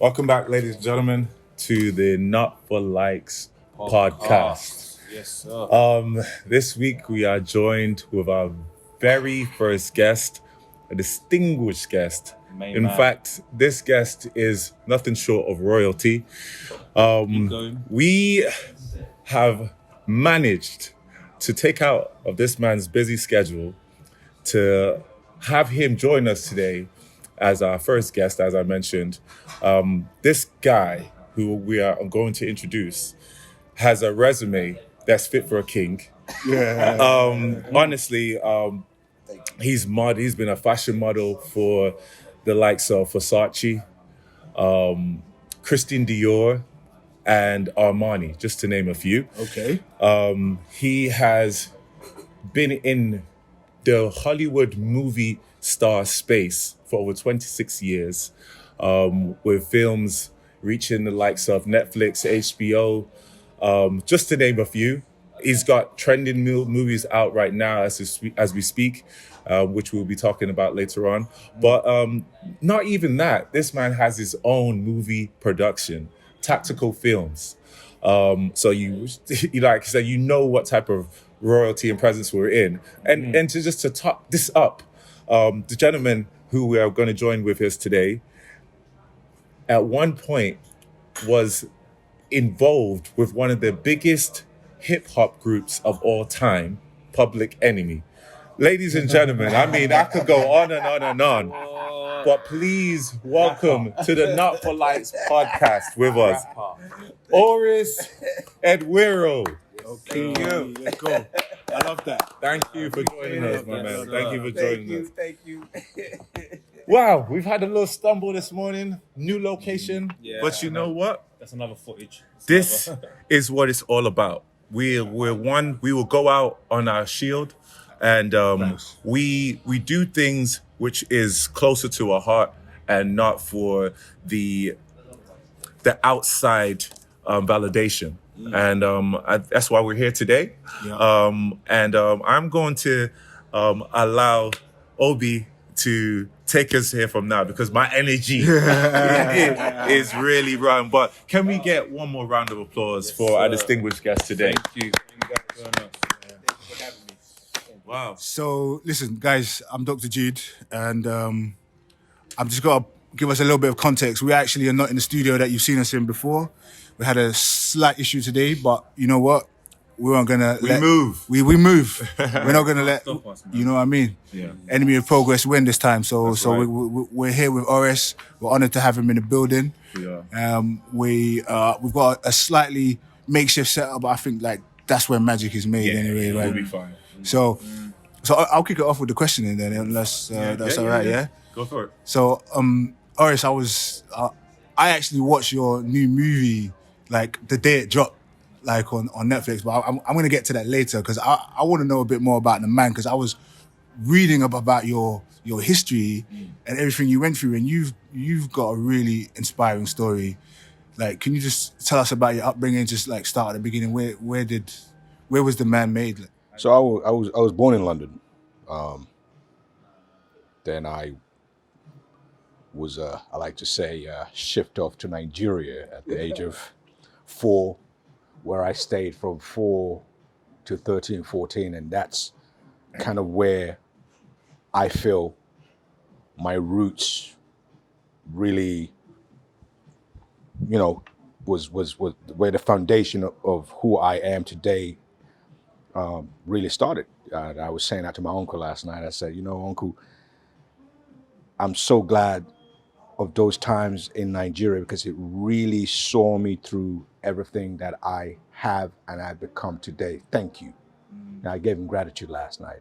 Welcome back, ladies and gentlemen, to the Not for Likes podcast. Yes, sir. This week we are joined with our very first guest, a distinguished guest. In fact, this guest is nothing short of royalty. We have managed to take out of this man's busy schedule to have him join us today as our first guest, as I mentioned. This guy who we are going to introduce has a resume that's fit for a king. Honestly, he's been a fashion model for the likes of Versace, Christian Dior, and Armani, just to name a few. Okay. He has been in the Hollywood movie star space for over 26 years, with films reaching the likes of Netflix, HBO, just to name a few. He's got trending movies out right now as we speak, which we'll be talking about later on. But not even that. This man has his own movie production, tactical films. So you like I said, you know what type of royalty and presence we're in. And to top this up, the gentleman who we are going to join with us today, at one point was involved with one of the biggest hip-hop groups of all time, Public Enemy. Ladies and gentlemen, I mean, I could go on and on and on, but please welcome to the Not for Lights podcast with us, Oris Erhuero. Okay. Let's go. I love that. Thank you for joining us, my man. Thank you for joining us. Thank you. Wow, we've had a little stumble this morning, new location, but you know what? That's another footage. This is what it's all about. We're one. We will go out on our shield, and we do things which is closer to our heart and not for the outside validation. And that's why we're here today. And I'm going to allow Obi to take us here from now because my energy is really run. But can we get one more round of applause for our distinguished guest today? Thank you. Wow. So, listen, guys, I'm Dr. Jude, and I'm just got to give us a little bit of context. We actually are not in the studio that you've seen us in before. We had a slight issue today, but you know what? We weren't gonna move. We move. We're not gonna let you know what I mean. Yeah. Enemy of progress win this time. So That's so right. we're here with Oris. We're honoured to have him in the building. Yeah. We've got a slightly makeshift setup, but I think like that's where magic is made anyway. Right? We'll be fine. So I'll kick it off with the questioning then, unless that's all right. Yeah. Go for it. So Oris, I actually watched your new movie like the day it dropped, like on Netflix. But I'm going to get to that later because I want to know a bit more about the man because I was reading about your history and everything you went through, and you've got a really inspiring story. Like, can you just tell us about your upbringing? Just like start at the beginning. Where was the man made? So I was born in London. Then I was I like to say shipped off to Nigeria at the age of 4, where I stayed from 4 to 13, 14, and that's kind of where I feel my roots really, was where the foundation of who I am today really started. I was saying that to my uncle last night. I said, Uncle, I'm so glad of those times in Nigeria because it really saw me through everything that I have and I've become today. Thank you. And I gave him gratitude last night.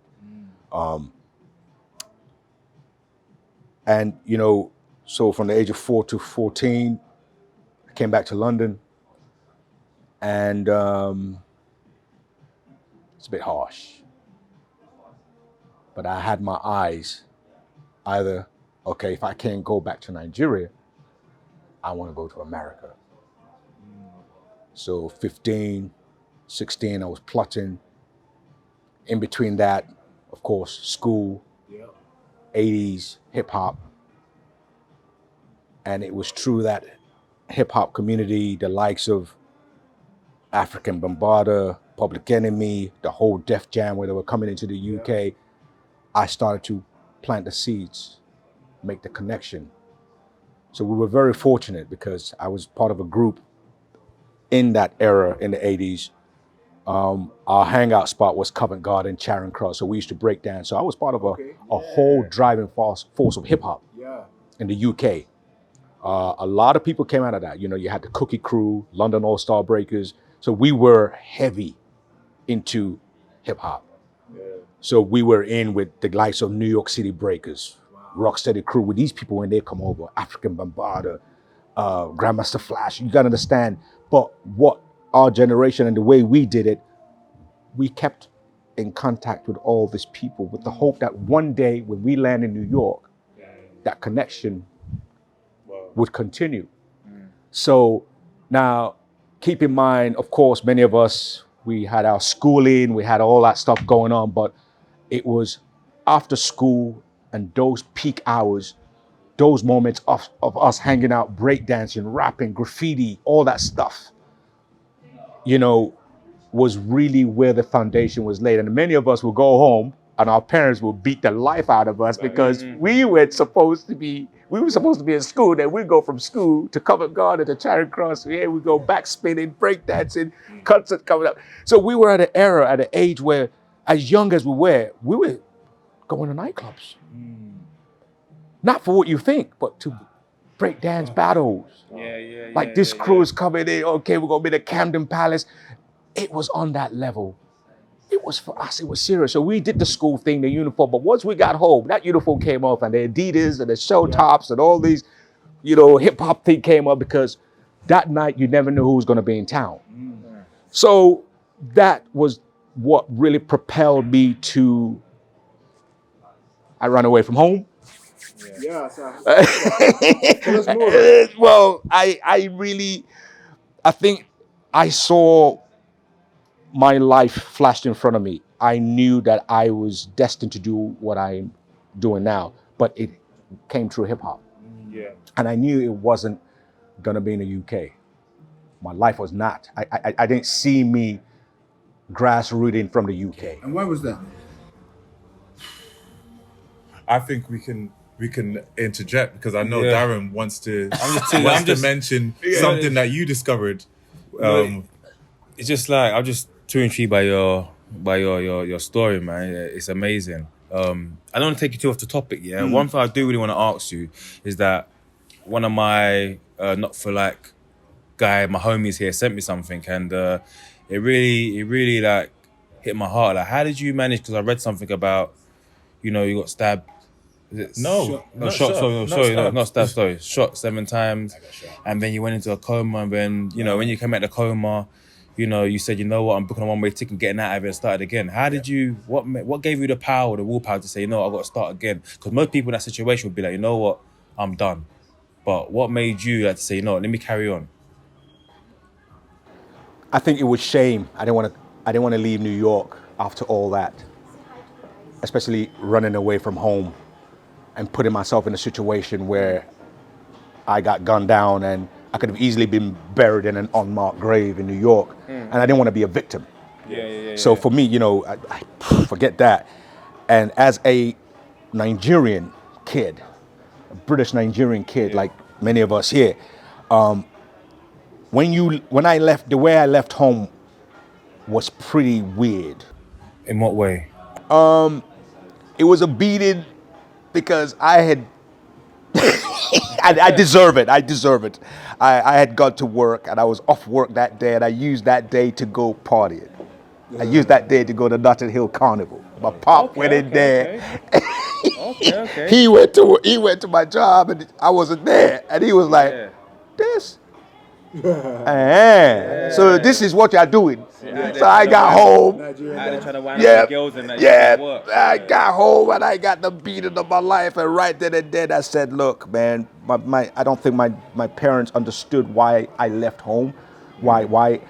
And, so from the age of 4 to 14, I came back to London, and it's a bit harsh. But I had my eyes either, okay, if I can't go back to Nigeria, I want to go to America. So 15, 16, I was plotting. In between that, of course, school, 80s, hip hop. And it was true that hip hop community, the likes of African Bombada, Public Enemy, the whole Def Jam where they were coming into the UK, I started to plant the seeds, make the connection. So we were very fortunate because I was part of a group in that era in the 80s. Our hangout spot was Covent Garden, Charing Cross. So we used to break dance. So I was part of a whole driving force of hip hop in the UK. A lot of people came out of that. You know, you had the Cookie Crew, London All-Star Breakers. So we were heavy into hip hop. So we were in with the likes of New York City Breakers, Rocksteady Crew, with these people when they come over, African Bombada, Grandmaster Flash, you gotta understand. But what our generation and the way we did it, we kept in contact with all these people with the hope that one day when we land in New York, that connection would continue. So now, keep in mind, of course, many of us, we had our schooling, we had all that stuff going on, but it was after school and those peak hours, those moments of us hanging out, breakdancing, rapping, graffiti, all that stuff, you know, was really where the foundation was laid. And many of us will go home and our parents will beat the life out of us because we were supposed to be in school. Then we go from school to Covent Garden to Charing Cross. Yeah, we go back spinning, breakdancing, concerts coming up. So we were at an age where, as young as we were going to nightclubs. Not for what you think, but to break dance battles. Like this crew is coming in, okay, we're gonna be the Camden Palace. It was on that level. It was for us, it was serious. So we did the school thing, the uniform, but once we got home, that uniform came off and the Adidas and the show tops and all these, you know, hip hop thing came up because that night you never knew who was gonna be in town. So that was what really propelled me to, I ran away from home. Well, I think I saw my life flashed in front of me. I knew that I was destined to do what I'm doing now, but it came through hip hop. And I knew it wasn't gonna be in the UK. My life was not. I didn't see me grassrooting from the UK. And why was that? I think we can interject because I know Yeah. Darren wants to I'm just- mention something that you discovered. It's just like I'm just too intrigued by your story, man. It's amazing. I don't want to take you too off the topic. Yeah, one thing I do really want to ask you is that one of my not for like guy, my homies here sent me something, and it really like hit my heart. Like, how did you manage? Because I read something about, you know, you got stabbed. Is it shot 7 times, and then you went into a coma, and then, you know, when you came out of the coma, you know, you said, you know what, I'm booking a one-way ticket and getting out of it and started again. How did you, what gave you the power, the willpower to say, you know, I've got to start again? Because most people in that situation would be like, you know what, I'm done. But what made you like to say, you know what, let me carry on? I think it was shame. I didn't want to leave New York after all that, especially running away from home and putting myself in a situation where I got gunned down and I could have easily been buried in an unmarked grave in New York, and I didn't want to be a victim. So for me, you know, I forget that. And as a Nigerian kid, a British Nigerian kid, like many of us here, when I left, the way I left home was pretty weird. In what way? It was a beating because I had, I deserve it. I had got to work and I was off work that day, and I used that day to go partying. I used that day to go to Notting Hill Carnival. My pop went in there. Okay. He went to my job and I wasn't there, and he was like, "This." So this is what you're doing. So I got home. I got home and I got the beating of my life. And right then and then I said, "Look, man, I don't think my parents understood why I left home, why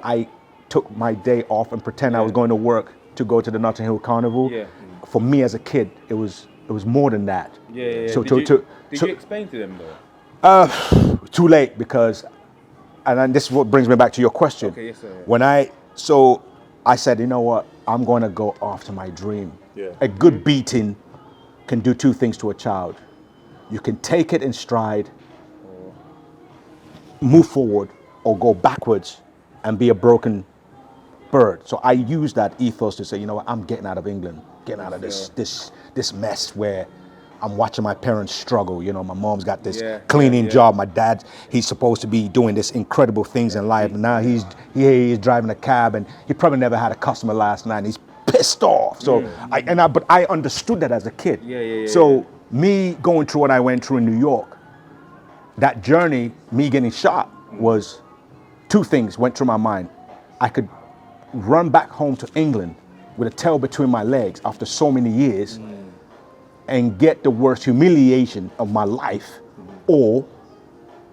I took my day off and pretend I was going to work to go to the Notting Hill Carnival. For me as a kid, it was more than that. So did you explain to them though? Too late because, and then this is what brings me back to your question. Okay, yes, sir. So I said, you know what? I'm going to go after my dream. Yeah. A good beating can do two things to a child. You can take it in stride, move forward, or go backwards and be a broken bird. So I use that ethos to say, you know what? I'm getting out of England, getting out of this mess where I'm watching my parents struggle. You know, my mom's got this cleaning job. My dad, he's supposed to be doing this incredible things in life. And now he's driving a cab, and he probably never had a customer last night, and he's pissed off. So but I understood that as a kid. So me going through what I went through in New York, that journey, me getting shot, was two things went through my mind. I could run back home to England with a tail between my legs after so many years and get the worst humiliation of my life, or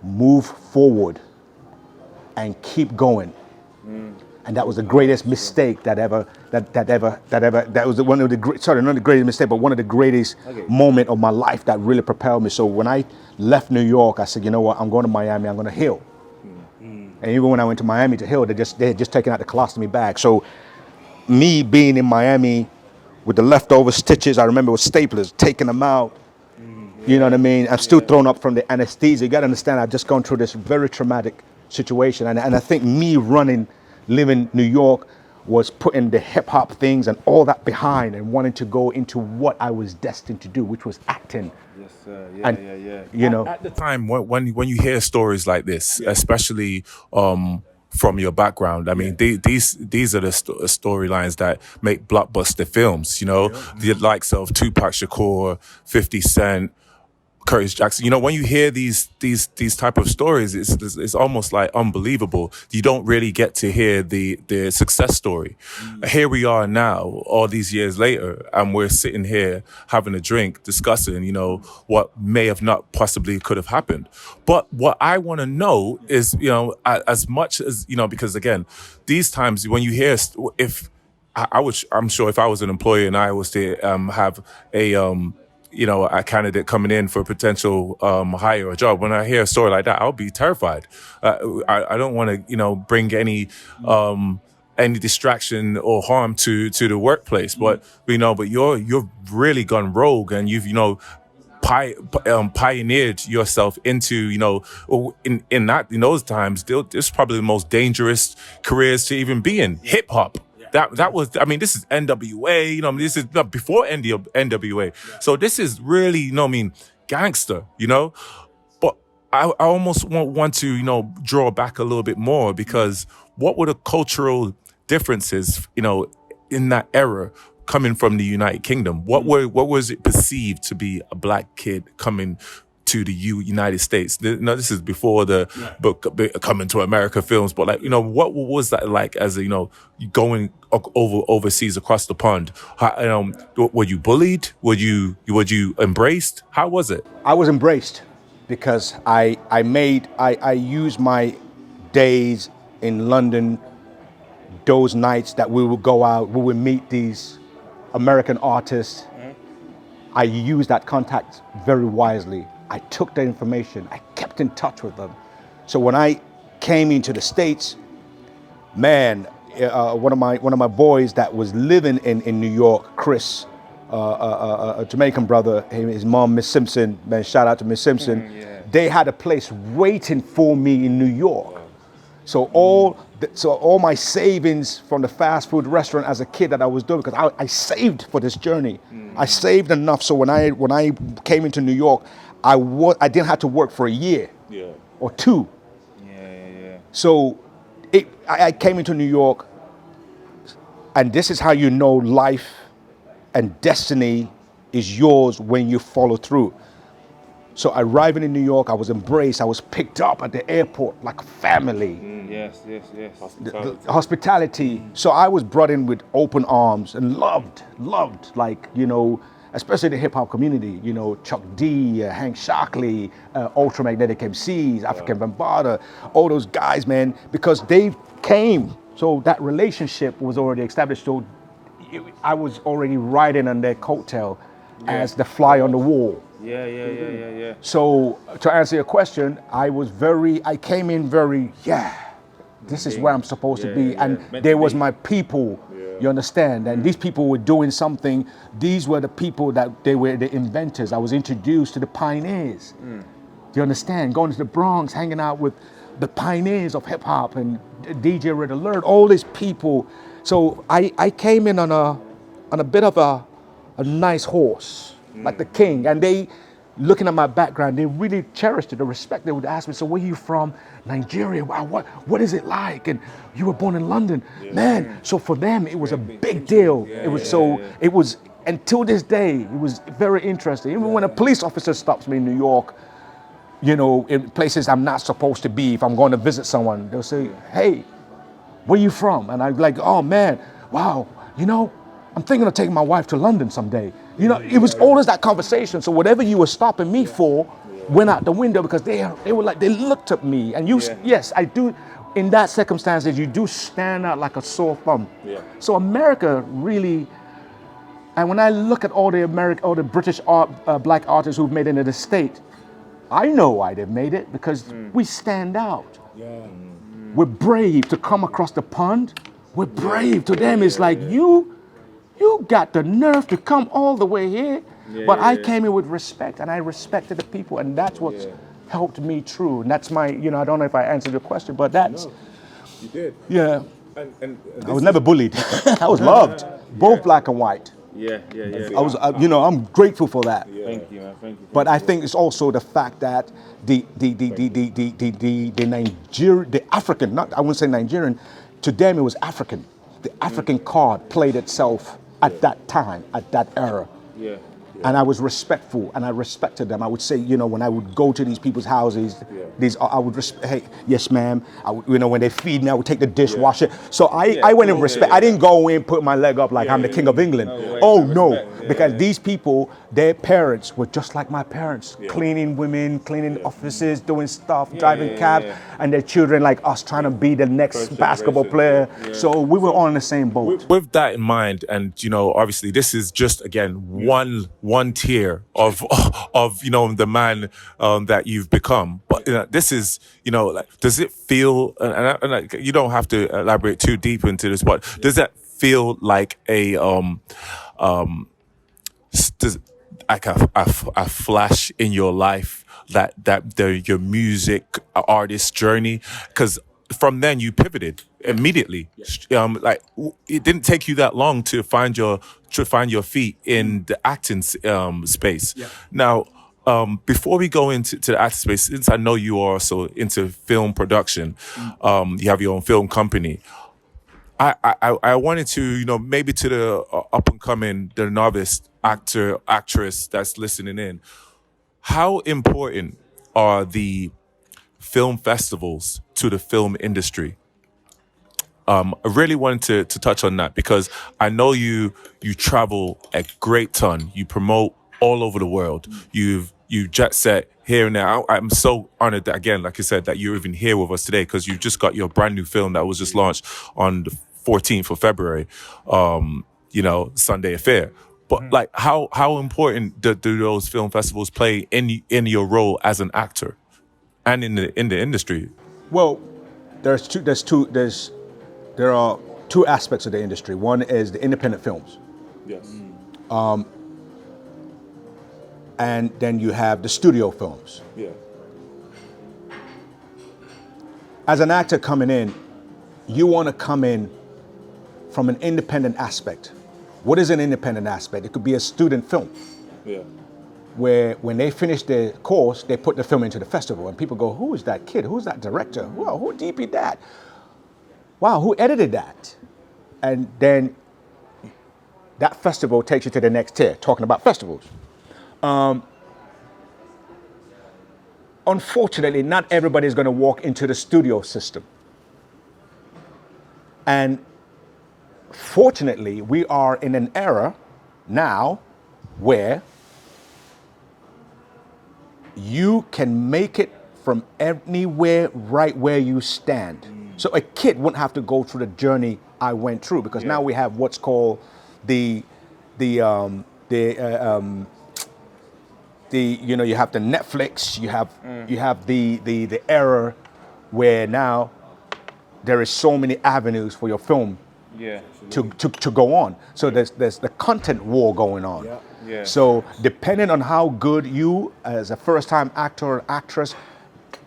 move forward and keep going. And that was the greatest mistake that was one of the not the greatest mistake, but one of the greatest moment of my life that really propelled me. So when I left New York, I said, you know what, I'm going to Miami, I'm going to heal. And even when I went to Miami to heal, they had just taken out the colostomy bag. So me being in Miami with the leftover stitches, I remember with staplers, taking them out. You know what I mean? I'm still thrown up from the anesthesia. You got to understand, I've just gone through this very traumatic situation. And I think me living New York was putting the hip hop things and all that behind and wanting to go into what I was destined to do, which was acting. Yes, sir. You know, At the time when you hear stories like this, especially from your background, I mean, these are the storylines that make blockbuster films. You know, the likes of Tupac Shakur, 50 Cent, Curtis Jackson. You know, when you hear these type of stories, it's almost like unbelievable. You don't really get to hear the success story. Here we are now, all these years later, and we're sitting here having a drink, discussing, you know, what may have not possibly could have happened. But what I want to know is, you know, as much as, you know, because again, these times when you hear, I'm sure if I was an employer and I was to have a candidate coming in for a potential hire or job, when I hear a story like that, I'll be terrified. I don't want to, you know, bring any distraction or harm to the workplace. But you've really gone rogue, and you've, you know, pioneered yourself into, you know, in those times, this is probably the most dangerous careers to even be in. Hip hop. That was, I mean, this is NWA, you know, this is before NWA. So this is really, you know, I mean, gangster, you know. But I almost want to, you know, draw back a little bit more, because what were the cultural differences, you know, in that era coming from the United Kingdom? What was it perceived to be a black kid coming to the United States? No, this is before the book Coming to America films, but like, you know, what was that like as a, you know, going overseas across the pond? How, were you bullied? Were you embraced? How was it? I was embraced because I used my days in London, those nights that we would go out, we would meet these American artists. I used that contact very wisely. I took that information, I kept in touch with them. So when I came into the States, man, one of my boys that was living in New York, Chris, a Jamaican brother, his mom, Miss Simpson, man, shout out to Miss Simpson. They had a place waiting for me in New York. So all my savings from the fast food restaurant as a kid that I was doing, because I saved for this journey. I saved enough so when I came into New York, I didn't have to work for a year or two. So I came into New York, and this is how you know life and destiny is yours when you follow through. So arriving in New York, I was embraced. I was picked up at the airport like family. Yes. Hospitality. So I was brought in with open arms and loved, like, you know, especially the hip hop community, you know, Chuck D, Hank Shockley, Ultramagnetic MCs, African Bambaataa, all those guys, man, because they came. So that relationship was already established. So I was already riding on their coattail as the fly on the wall. Yeah. So to answer your question, I came in very, this is where I'm supposed to be. And there was my people, you understand? And these people were doing something. These were the people they were the inventors. I was introduced to the pioneers. Do you understand? Going to the Bronx, hanging out with the pioneers of hip hop and DJ Red Alert, all these people. So I came in on a bit of a nice horse, like the king. And they, looking at my background, they really cherished it, the respect. They would ask me, so where are you from? Nigeria. Wow, what is it like? And you were born in London. Man, so for them, it was a big deal. It was, until this day, it was very interesting. Even when a police officer stops me in New York, you know, in places I'm not supposed to be, if I'm going to visit someone, they'll say, hey, where you from? And I'm like, oh man, wow, you know, I'm thinking of taking my wife to London someday. You know, it was always that conversation. So whatever you were stopping me for went out the window, because they were like, they looked at me. And yes, I do, in that circumstances, you do stand out like a sore thumb. So America really, and when I look at all the British black artists who've made it into the state, I know why they've made it, because we stand out. We're brave to come across the pond. We're brave. To them, it's like, you got the nerve to come all the way here. But I came in with respect, and I respected the people, and that's what's helped me through. And that's my, you know, I don't know if I answered your question, but that's, You did. yeah. And I was never bullied. I was loved, both black and white. Yeah. I was, you know, I'm grateful for that. Thank you, man. Thank you. But I think it's also the fact that the Nigerian, the African, not, I wouldn't say Nigerian, to them it was African. The African card played itself at that time, at that era. And I was respectful, and I respected them. I would say, you know, when I would go to these people's houses, I would hey, yes, ma'am. You know, when they feed me, I would take the dishwasher. So I went in respect. I didn't go in, put my leg up like I'm the king of England. No, because these people, their parents were just like my parents, cleaning women, cleaning offices, doing stuff, driving cabs, and their children like us trying to be the next basketball player. So we were all in the same boat. with that in mind, and you know, obviously, this is just again one tier of you know, the man that you've become. But you know, this is, you know, like, does it feel? And you don't have to elaborate too deep into this, but does that feel like like a flash in your life that your music artist journey? Because from then you pivoted immediately. Like, it didn't take you that long to find your feet in the acting space. Now, before we go into the acting space, since I know you are also into film production, you have your own film company. I wanted to, you know, maybe to the up and coming, the novice actress that's listening in, how important are the film festivals to the film industry? I really wanted to touch on that, because I know you travel a great ton. You promote all over the world. You jet set here and there. I'm so honored that, again, like I said, that you're even here with us today, because you just got your brand new film that was just launched on the 14th of February, you know, Sunday Affair. But like, how important do those film festivals play in your role as an actor and in the industry? Well, there are two aspects of the industry. One is the independent films. Yes. And then you have the studio films. Yeah. As an actor coming in, you want to come in from an independent aspect. What is an independent aspect? It could be a student film. Yeah. Where when they finish their course, they put the film into the festival, and people go, who is that kid? Who's that director? Wow, who DP'd that? Wow, who edited that? And then that festival takes you to the next tier, talking about festivals. Unfortunately, not everybody is going to walk into the studio system. And fortunately, we are in an era now where you can make it from anywhere, right where you stand. So a kid wouldn't have to go through the journey I went through, because now we have what's called the you have the Netflix, you have the era where now there is so many avenues for your film to go on. So there's the content war going on. Yeah. So depending on how good you as a first-time actor or actress,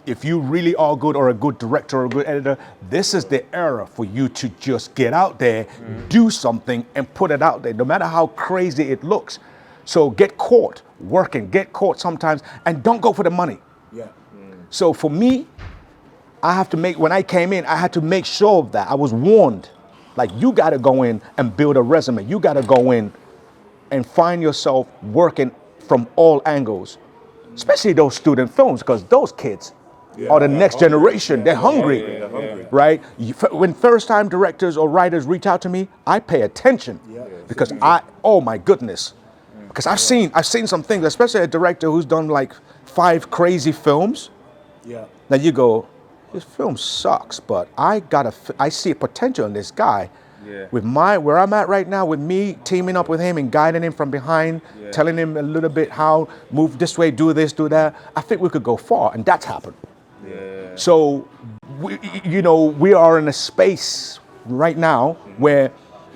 if you really are good or a good director or a good editor, this is the era for you to just get out there, do something and put it out there, no matter how crazy it looks. So get caught working, get caught sometimes, and don't go for the money. Yeah. So for me, when I came in, I had to make sure of that. I was warned, like, you got to go in and build a resume. You got to go in and find yourself working from all angles, especially those student films, because those kids are the next generation. They're hungry, right? When first-time directors or writers reach out to me, I pay attention because oh my goodness, because I've seen some things, especially a director who's done like 5 crazy films. Yeah. Then you go, this film sucks, but I see a potential in this guy. Yeah. With where I'm at right now, with me teaming up with him and guiding him from behind, telling him a little bit how move this way, do this, do that. I think we could go far, and that's happened. Yeah. So, we are in a space right now where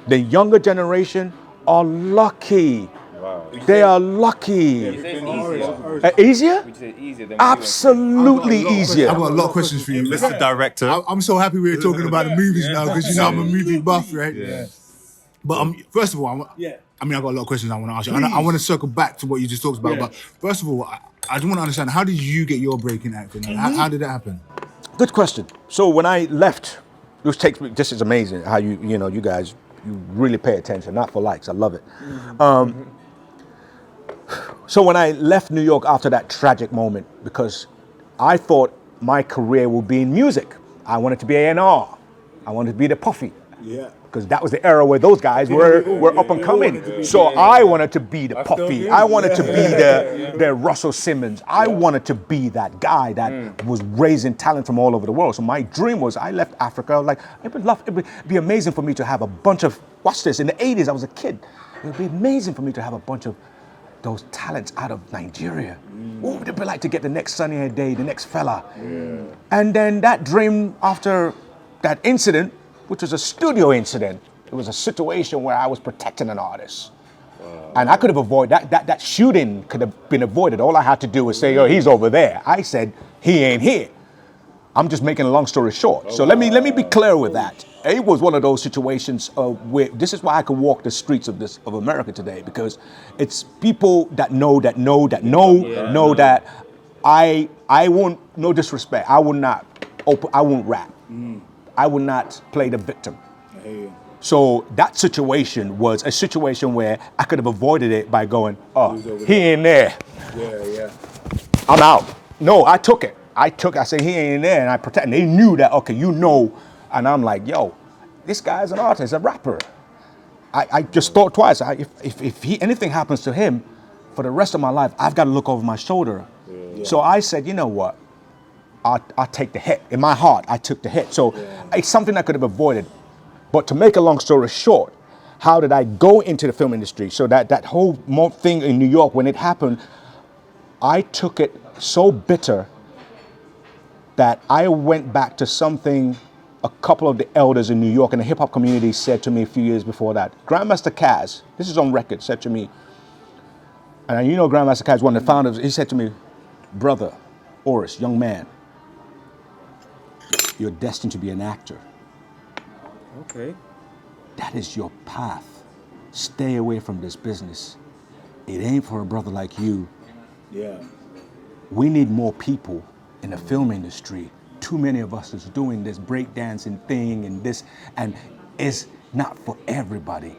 the younger generation are lucky. Wow. They are lucky. You say it's easier. Easier? Would you say it's easier than Absolutely I've easier. got a lot of questions for you. Mr. Director. I'm so happy we're talking about the movies now because I'm a movie buff, right? Yeah. But first of all, I got a lot of questions I want to ask you. I want to circle back to what you just talked about. But first of all, I just want to understand, how did you get your break in acting? How did that happen? Good question. So when I left, this is amazing how you guys, you really pay attention, not for likes. I love it. So when I left New York after that tragic moment, because I thought my career would be in music. I wanted to be A&R. I wanted to be the Puffy. Yeah. Because that was the era where those guys were up and coming. So I wanted to be the Puffy. I wanted to be the Russell Simmons. I wanted to be that guy that was raising talent from all over the world. So my dream was, I left Africa. Like, it would be amazing for me to have a bunch of, watch this, in the 80s, I was a kid. It would be amazing for me to have a bunch of those talents out of Nigeria. What would it be like to get the next Sunny Day, the next fella? And then that dream, after that incident, which was a studio incident, it was a situation where I was protecting an artist. And I could have avoided, that shooting could have been avoided. All I had to do was say, oh, he's over there. I said, he ain't here. I'm just making a long story short. So let me be clear with that. It was one of those situations where this is why I can walk the streets of America today, because it's people that know that I won't, no disrespect, I won't rap. I would not play the victim. So that situation was a situation where I could have avoided it by going, oh, he ain't there. I'm out. No, I took it. I said, he ain't there, and I protect. And they knew that, okay, and I'm like, yo, this guy's an artist, a rapper. I just thought twice. If anything happens to him, for the rest of my life, I've got to look over my shoulder. So I said, you know what? I'll take the hit. In my heart, I took the hit. So it's something I could have avoided. But to make a long story short, how did I go into the film industry? So that whole thing in New York, when it happened, I took it so bitter that I went back to something a couple of the elders in New York in the hip hop community said to me a few years before that. Grandmaster Caz, this is on record, said to me, and Grandmaster Caz, one of the founders, he said to me, brother, Oris, young man, you're destined to be an actor. Okay. That is your path. Stay away from this business. It ain't for a brother like you. Yeah. We need more people in the film industry. Too many of us is doing this breakdancing thing and this, and it's not for everybody.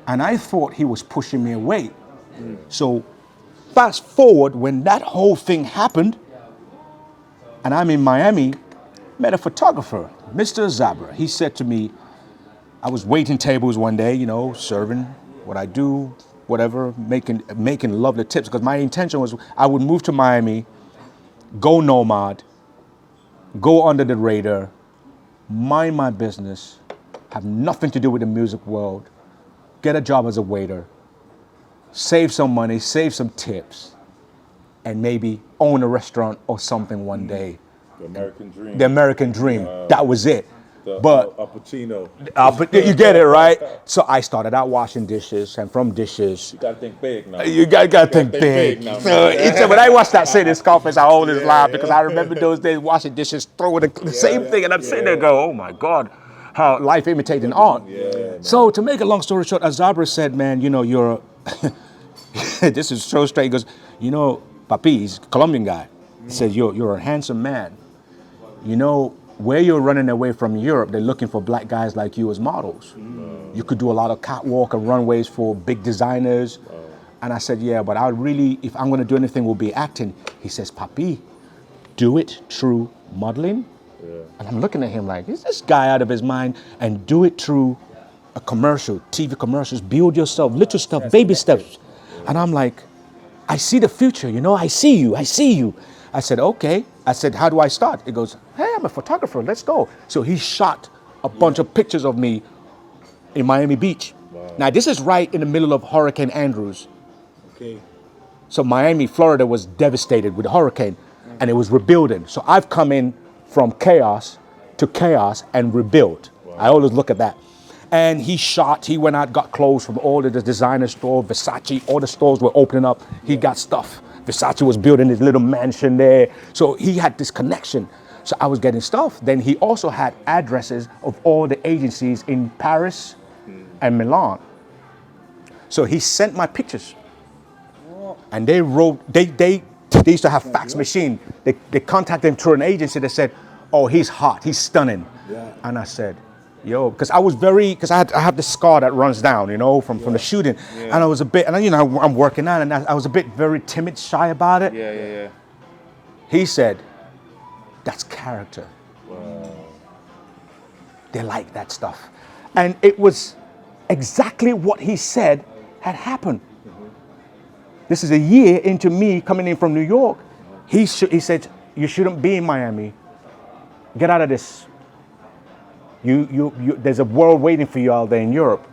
And I thought he was pushing me away. So fast forward, when that whole thing happened, and I'm in Miami, met a photographer, Mr. Zabra. He said to me, I was waiting tables one day, serving what I do, whatever, making lovely tips, because my intention was I would move to Miami, go nomad, go under the radar, mind my business, have nothing to do with the music world, get a job as a waiter, save some money, save some tips, and maybe own a restaurant or something one day. The American dream. The American dream. That was it. But Al Pacino. But you get it, right? So I started out washing dishes, and from dishes, You gotta think big now. you gotta think big. now. So when I watch that scene in Scarface, I always laugh because I remember those days washing dishes, throwing the same thing, and I'm sitting there going, "Oh my God, how life imitating art." So to make a long story short, Azabra said, "Man, you know, you're this is so straight." He goes, "You know, Papi, he's a Colombian guy. He says you're a handsome man. You know, where you're running away from Europe, they're looking for black guys like you as models. You could do a lot of catwalk and runways for big designers." And I said, "Yeah, but I really, if I'm gonna do anything, will be acting." He says, "Papi, do it through modeling." And I'm looking at him like, is this guy out of his mind? And do it through a commercial, TV commercials, build yourself, little stuff, baby steps. And I'm like, I see the future, you know, I see you. I said, okay. I said, how do I start? He goes, hey, I'm a photographer, let's go. So he shot a bunch of pictures of me in Miami Beach. Now, this is right in the middle of Hurricane Andrews. Okay. So Miami, Florida was devastated with the hurricane and it was rebuilding. So I've come in from chaos to chaos and rebuilt. I always look at that. And he went out, got clothes from all of the designer stores, Versace, all the stores were opening up. He got stuff. Versace was building his little mansion there. So he had this connection. So I was getting stuff. Then he also had addresses of all the agencies in Paris and Milan. So he sent my pictures. And they wrote, they used to have fax machine. They contacted him through an agency that said, oh, he's hot, he's stunning. And I said, yo, because I have this scar that runs down, you know, from the shooting. And I was a bit, and you know, I'm working out, and I was a bit very timid, shy about it. Yeah. He said, that's character. They like that stuff. And it was exactly what he said had happened. This is a year into me coming in from New York. He said, you shouldn't be in Miami. Get out of this. There's a world waiting for you out there in Europe.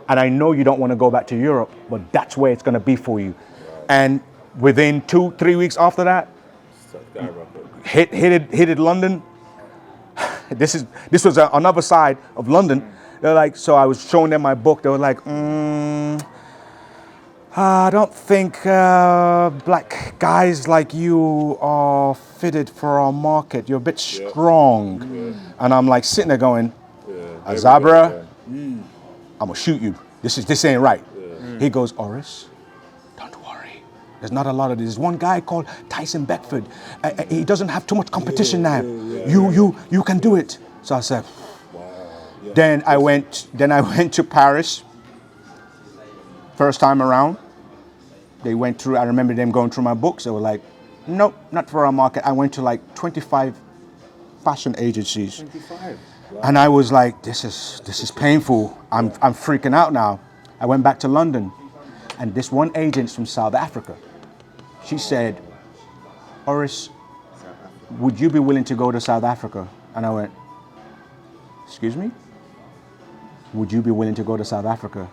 And I know you don't want to go back to Europe, but that's where it's going to be for you. And within 2-3 weeks after that, hit it London. This was another side of London. They're like, so I was showing them my book. They were like, I don't think black guys like you are fitted for our market. You're a bit strong. And I'm like sitting there going, Azabra, I'm gonna shoot you. This ain't right. He goes, Oris, don't worry. There's not a lot of this. There's one guy called Tyson Beckford. He doesn't have too much competition now. You can do it. So I said, Then I went to Paris. First time around, they went through, I remember them going through my books. They were like, nope, not for our market. I went to like 25 fashion agencies. 25. Wow. And I was like, this is painful. I'm freaking out now. I went back to London, and this one agent from South Africa, she said, Oris, would you be willing to go to South Africa? And I went, excuse me? Would you be willing to go to South Africa?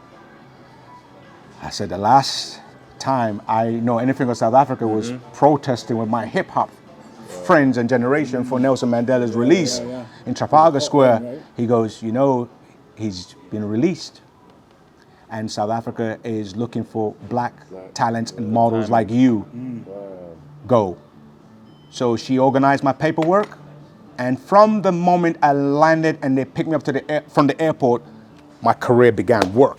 I said, the last time I know anything about South Africa was protesting with my hip hop friends and generation for Nelson Mandela's release in Trafalgar Square. He goes, you know, he's been released. And South Africa is looking for black talents and models like you. Go. So she organized my paperwork. And from the moment I landed and they picked me up from the airport, my career began work.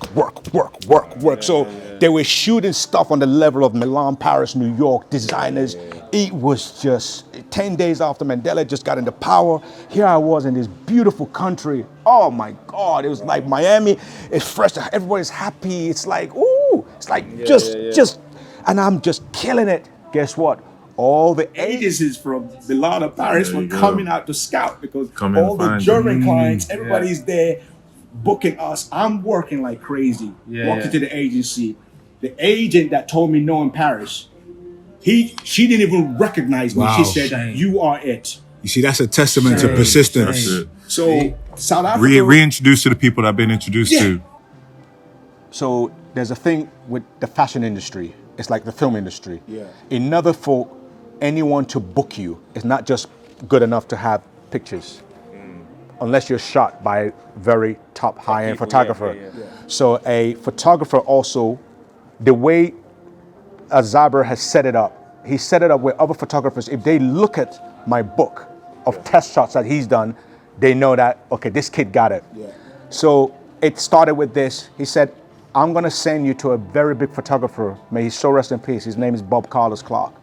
So they were shooting stuff on the level of Milan, Paris, New York, designers. It was just 10 days after Mandela just got into power. Here I was in this beautiful country. Oh my God, it was like Miami. It's fresh, everybody's happy. It's like, ooh, it's like just, and I'm just killing it. Guess what? All the agencies from Milan and Paris were coming out to scout because all the German clients, everybody's there booking us. I'm working like crazy. Walking to the agency. The agent that told me no in Paris, she didn't even recognize me. She said, you are it. You see, that's a testament to persistence. That's it. So South Africa Reintroduce to the people that I've been introduced to. So there's a thing with the fashion industry. It's like the film industry. Yeah. In order for anyone to book you, it's not just good enough to have pictures. Unless you're shot by a very top high-end people, photographer. yeah. So a photographer also, the way Azaber has set it up, he set it up where other photographers, if they look at my book of test shots that he's done, they know that, okay, this kid got it. Yeah. So it started with this. He said, I'm gonna send you to a very big photographer. May his soul rest in peace. His name is Bob Carlos Clark.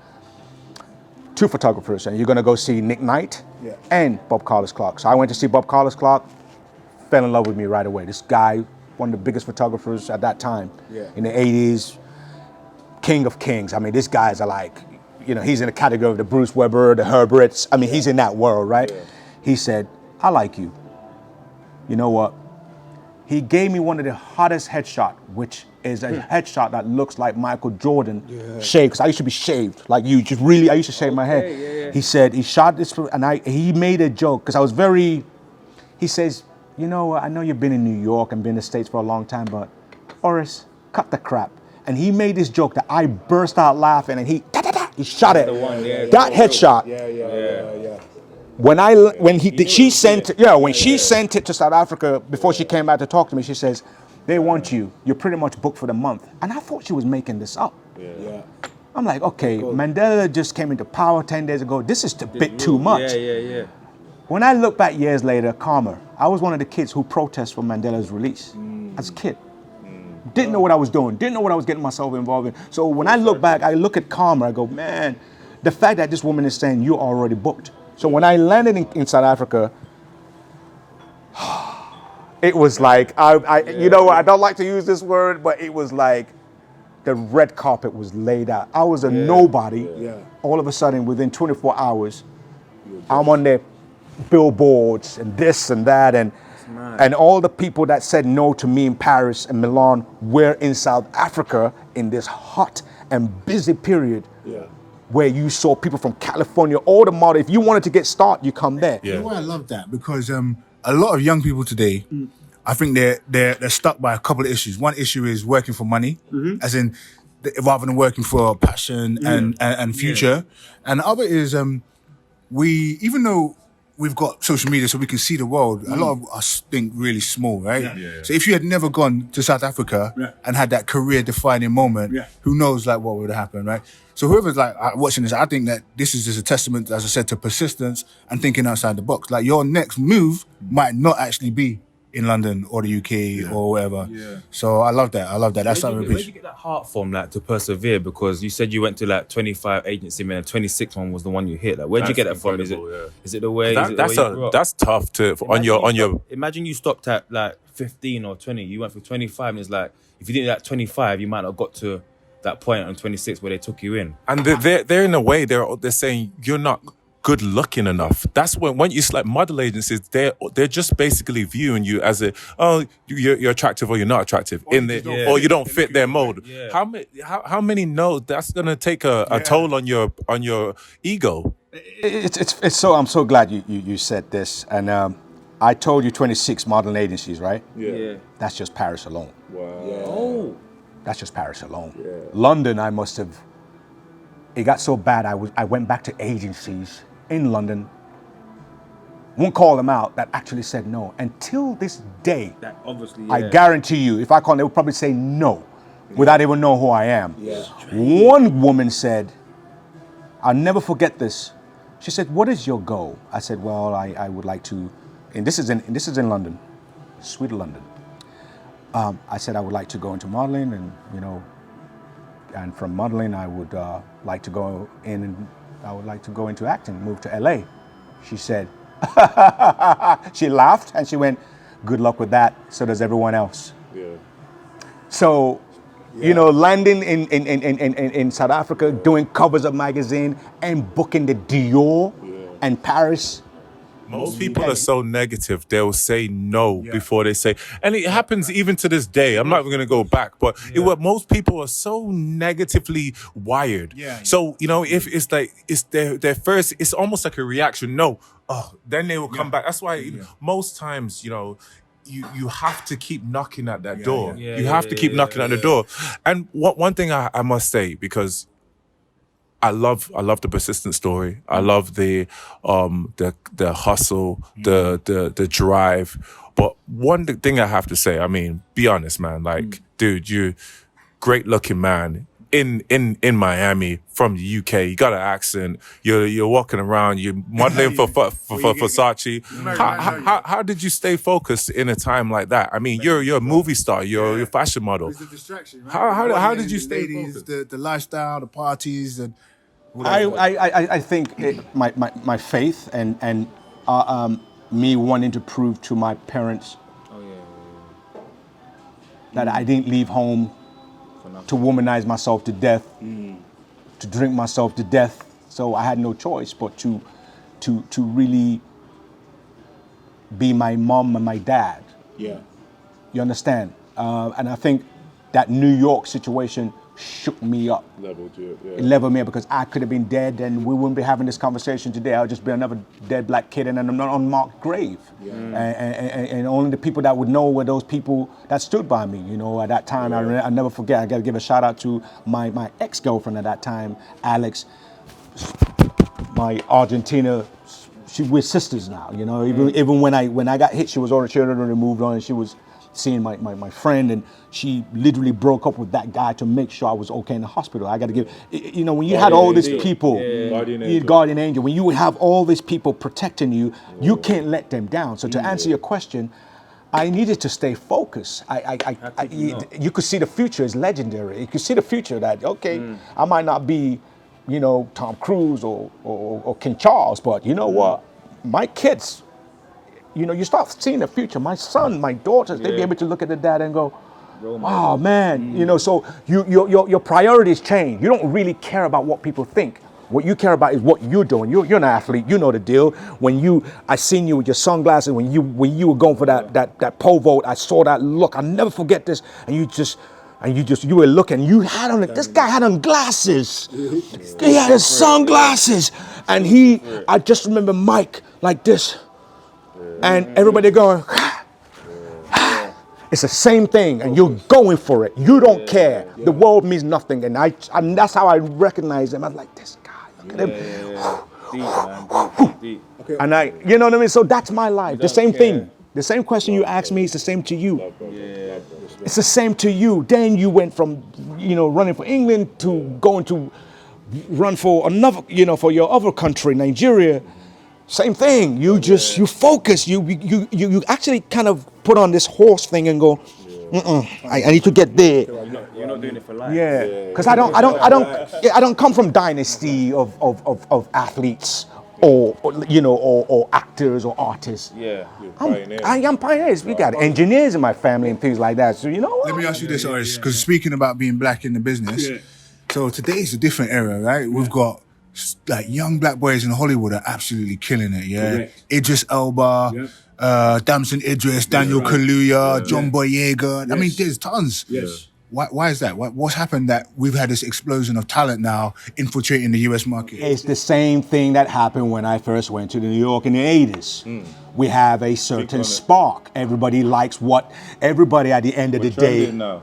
2 photographers, and you're gonna go see Nick Knight and Bob Carlos Clark. So I went to see Bob Carlos Clark, fell in love with me right away. This guy, one of the biggest photographers at that time, in the 80s, king of kings. I mean, these guys are like, he's in the category of the Bruce Weber, the Herberts. I mean, he's in that world, right? Yeah. He said, I like you. You know what? He gave me one of the hottest headshot, which is a headshot that looks like Michael Jordan shaved. Because I used to be shaved, like you. I used to shave my head. He said he shot this, and he made a joke because I was very. He says, I know you've been in New York and been in the States for a long time, but Oris, cut the crap. And he made this joke that I burst out laughing, and he shot it. That headshot. Yeah. She sent it to South Africa before she came back to talk to me, she says, they want you. You're pretty much booked for the month. And I thought she was making this up. Yeah. I'm like, okay, Mandela just came into power 10 days ago. This is a bit too much. Yeah. When I look back years later, calmer, I was one of the kids who protested for Mandela's release as a kid. Didn't know what I was doing. Didn't know what I was getting myself involved in. So when I look back, I look at Karma, I go, man, the fact that this woman is saying you're already booked. So when I landed in South Africa, it was like, I don't like to use this word, but it was like the red carpet was laid out. I was a nobody. Yeah. All of a sudden, within 24 hours, I'm on their billboards and this and that, and all the people that said no to me in Paris and Milan were in South Africa in this hot and busy period where you saw people from California, all the model. If you wanted to get started, you come there. You know why I love that? Because a lot of young people today, I think they're stuck by a couple of issues. One issue is working for money, as in rather than working for passion and future. And the other is even though we've got social media so we can see the world, a lot of us think really small, right? So if you had never gone to South Africa and had that career-defining moment, who knows like what would have happened, right? So whoever's like watching this, I think that this is just a testament, as I said, to persistence and thinking outside the box. Like your next move might not actually be in London or the UK or wherever. So I love that. That's something. Where did you get that heart from, like, to persevere? Because you said you went to like 25 agency men, and 26 one was the one you hit. Like, where did you get that from? Is it the way? That's tough to on your. Imagine you stopped at like 15 or 20. You went for 25, and it's like if you did that 25, you might not have got to that point on 26 where they took you in. And they're in a way they're saying you're not good looking enough. That's when you select model agencies, they're just basically viewing you as you're attractive or you're not attractive or you don't fit their mold. How many know that's gonna take a toll on your ego? It's so I'm so glad you said this. And I told you 26 modeling agencies, right? That's just Paris alone. That's just Paris alone. London, it got so bad I went back to agencies in London, won't call them out, that actually said no. Until this day, That obviously, I guarantee you, if I call them, they would probably say no without even knowing who I am. One woman said, I'll never forget this. She said, what is your goal? I said, well, I would like to, and this is in London, sweet London. I said I would like to go into modeling, and from modeling I would like to go in, and I would like to go into acting, move to LA. She said, she laughed and she went, good luck with that. So does everyone else. So, landing in South Africa, doing covers of magazine and booking the Dior and Paris. Most people are so negative, they'll say no before they say, and it happens even to this day. I'm not even going to go back, but most people are so negatively wired. So, if it's like, it's their first, it's almost like a reaction. No. Then they will come back. That's why most times, you have to keep knocking at that Yeah, door. yeah. You have to keep knocking at the door. And one thing I must say, because I love the persistent story. I love the hustle, the drive. But one thing I have to say, I mean, be honest, man. Like, dude, you great looking man in Miami from the UK. You got an accent. You're walking around. You're modeling for Versace. How did you stay focused in a time like that? I mean, you're a movie star. You're a fashion model. It's a distraction, right? How did you The stay ladies, focused? the lifestyle, the parties, and I think my faith and me wanting to prove to my parents that I didn't leave home to womanize myself to death, to drink myself to death. So I had no choice but to really be my mom and my dad. yeah. You understand? And I think that New York situation shook me up. It leveled me up because I could have been dead and we wouldn't be having this conversation today. I would just be another dead black kid in an unmarked grave. And only the people that would know were those people that stood by me. You know, at that time, I'll never forget. I got to give a shout out to my ex-girlfriend at that time, Alex, my Argentina. We're sisters now. You know, even when I got hit, she was already moved on, and she was seeing my friend, and she literally broke up with that guy to make sure I was okay in the hospital. I got to give, you know, when you had all these people, guardian angel, when you have all these people protecting you, you can't let them down. So to answer your question, I needed to stay focused. You could see the future is legendary. You could see the future that, okay, I might not be, you know, Tom Cruise or King Charles, but you know what? My kids, you know, you start seeing the future. My son, my daughters, they'll be able to look at the dad and go, wow, man. You know, so your priorities change. You don't really care about what people think. What you care about is what you're doing. You're an athlete. You know the deal. I seen you with your sunglasses when you were going for that pole vault. I saw that look. I'll never forget this. And you were looking. You had on this guy had on glasses. He had his sunglasses, and I just remember Mike like this. And everybody going, it's the same thing, and you're going for it. You don't care. The world means nothing, and that's how I recognize him. I was like, this guy, look at him. Deep, man. Deep. And you know what I mean? So that's my life. The same thing. The same question you asked me is the same to you. It's the same to you. Then you went from, you know, running for England to going to run for another, you know, for your other country, Nigeria. Same thing. You focus. You actually kind of put on this horse thing and go, I need to get there. You're not doing it for life. Yeah, because I don't come from dynasty of athletes or you know or actors or artists. Yeah. I am pioneers. We got engineers in my family and things like that. So you know what? Let me ask you this, Oris, because speaking about being black in the business, so today's a different era, right? We've got like young black boys in Hollywood are absolutely killing it, yeah? Correct. Idris Elba, Damson Idris, Daniel Kaluuya, John Boyega. I mean, there's tons. Yes. Why is that? What's happened that we've had this explosion of talent now infiltrating the US market? It's the same thing that happened when I first went to New York in the 80s. We have a certain spark. Everybody likes everybody at the end of the day, Now.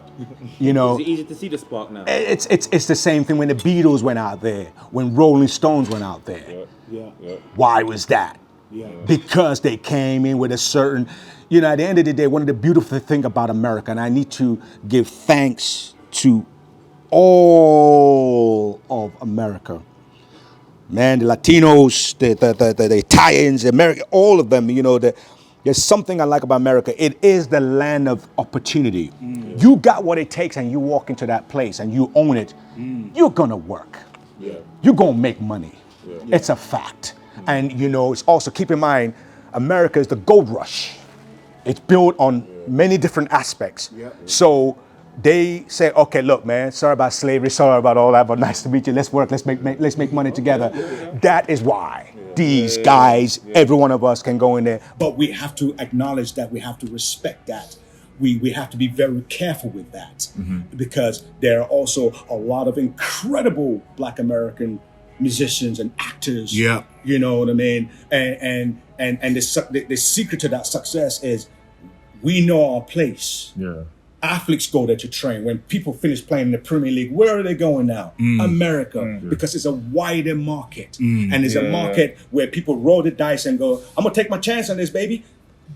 you know. It's easy to see the spark now. It's the same thing when the Beatles went out there, when Rolling Stones went out there. Why was that? Because they came in with a certain, you know, at the end of the day, one of the beautiful things about America, and I need to give thanks to all of America. Man, the Latinos, the Italians, the American, all of them, you know, there's something I like about America. It is the land of opportunity. You got what it takes and you walk into that place and you own it, you're gonna work. You're gonna make money. It's a fact. And you know, it's also, keep in mind, America is the gold rush. It's built on many different aspects. So they say, okay, look, man, sorry about slavery, sorry about all that, but nice to meet you. Let's work, let's make money together. That is why these guys, every one of us can go in there. But we have to acknowledge that, we have to respect that. We have to be very careful with that, because there are also a lot of incredible Black American musicians and actors. You know what I mean? And the secret to that success is We know our place. Yeah. Athletes go there to train. When people finish playing in the Premier League, where are they going now? America, because it's a wider market, and it's a market where people roll the dice and go, "I'm gonna take my chance on this, baby."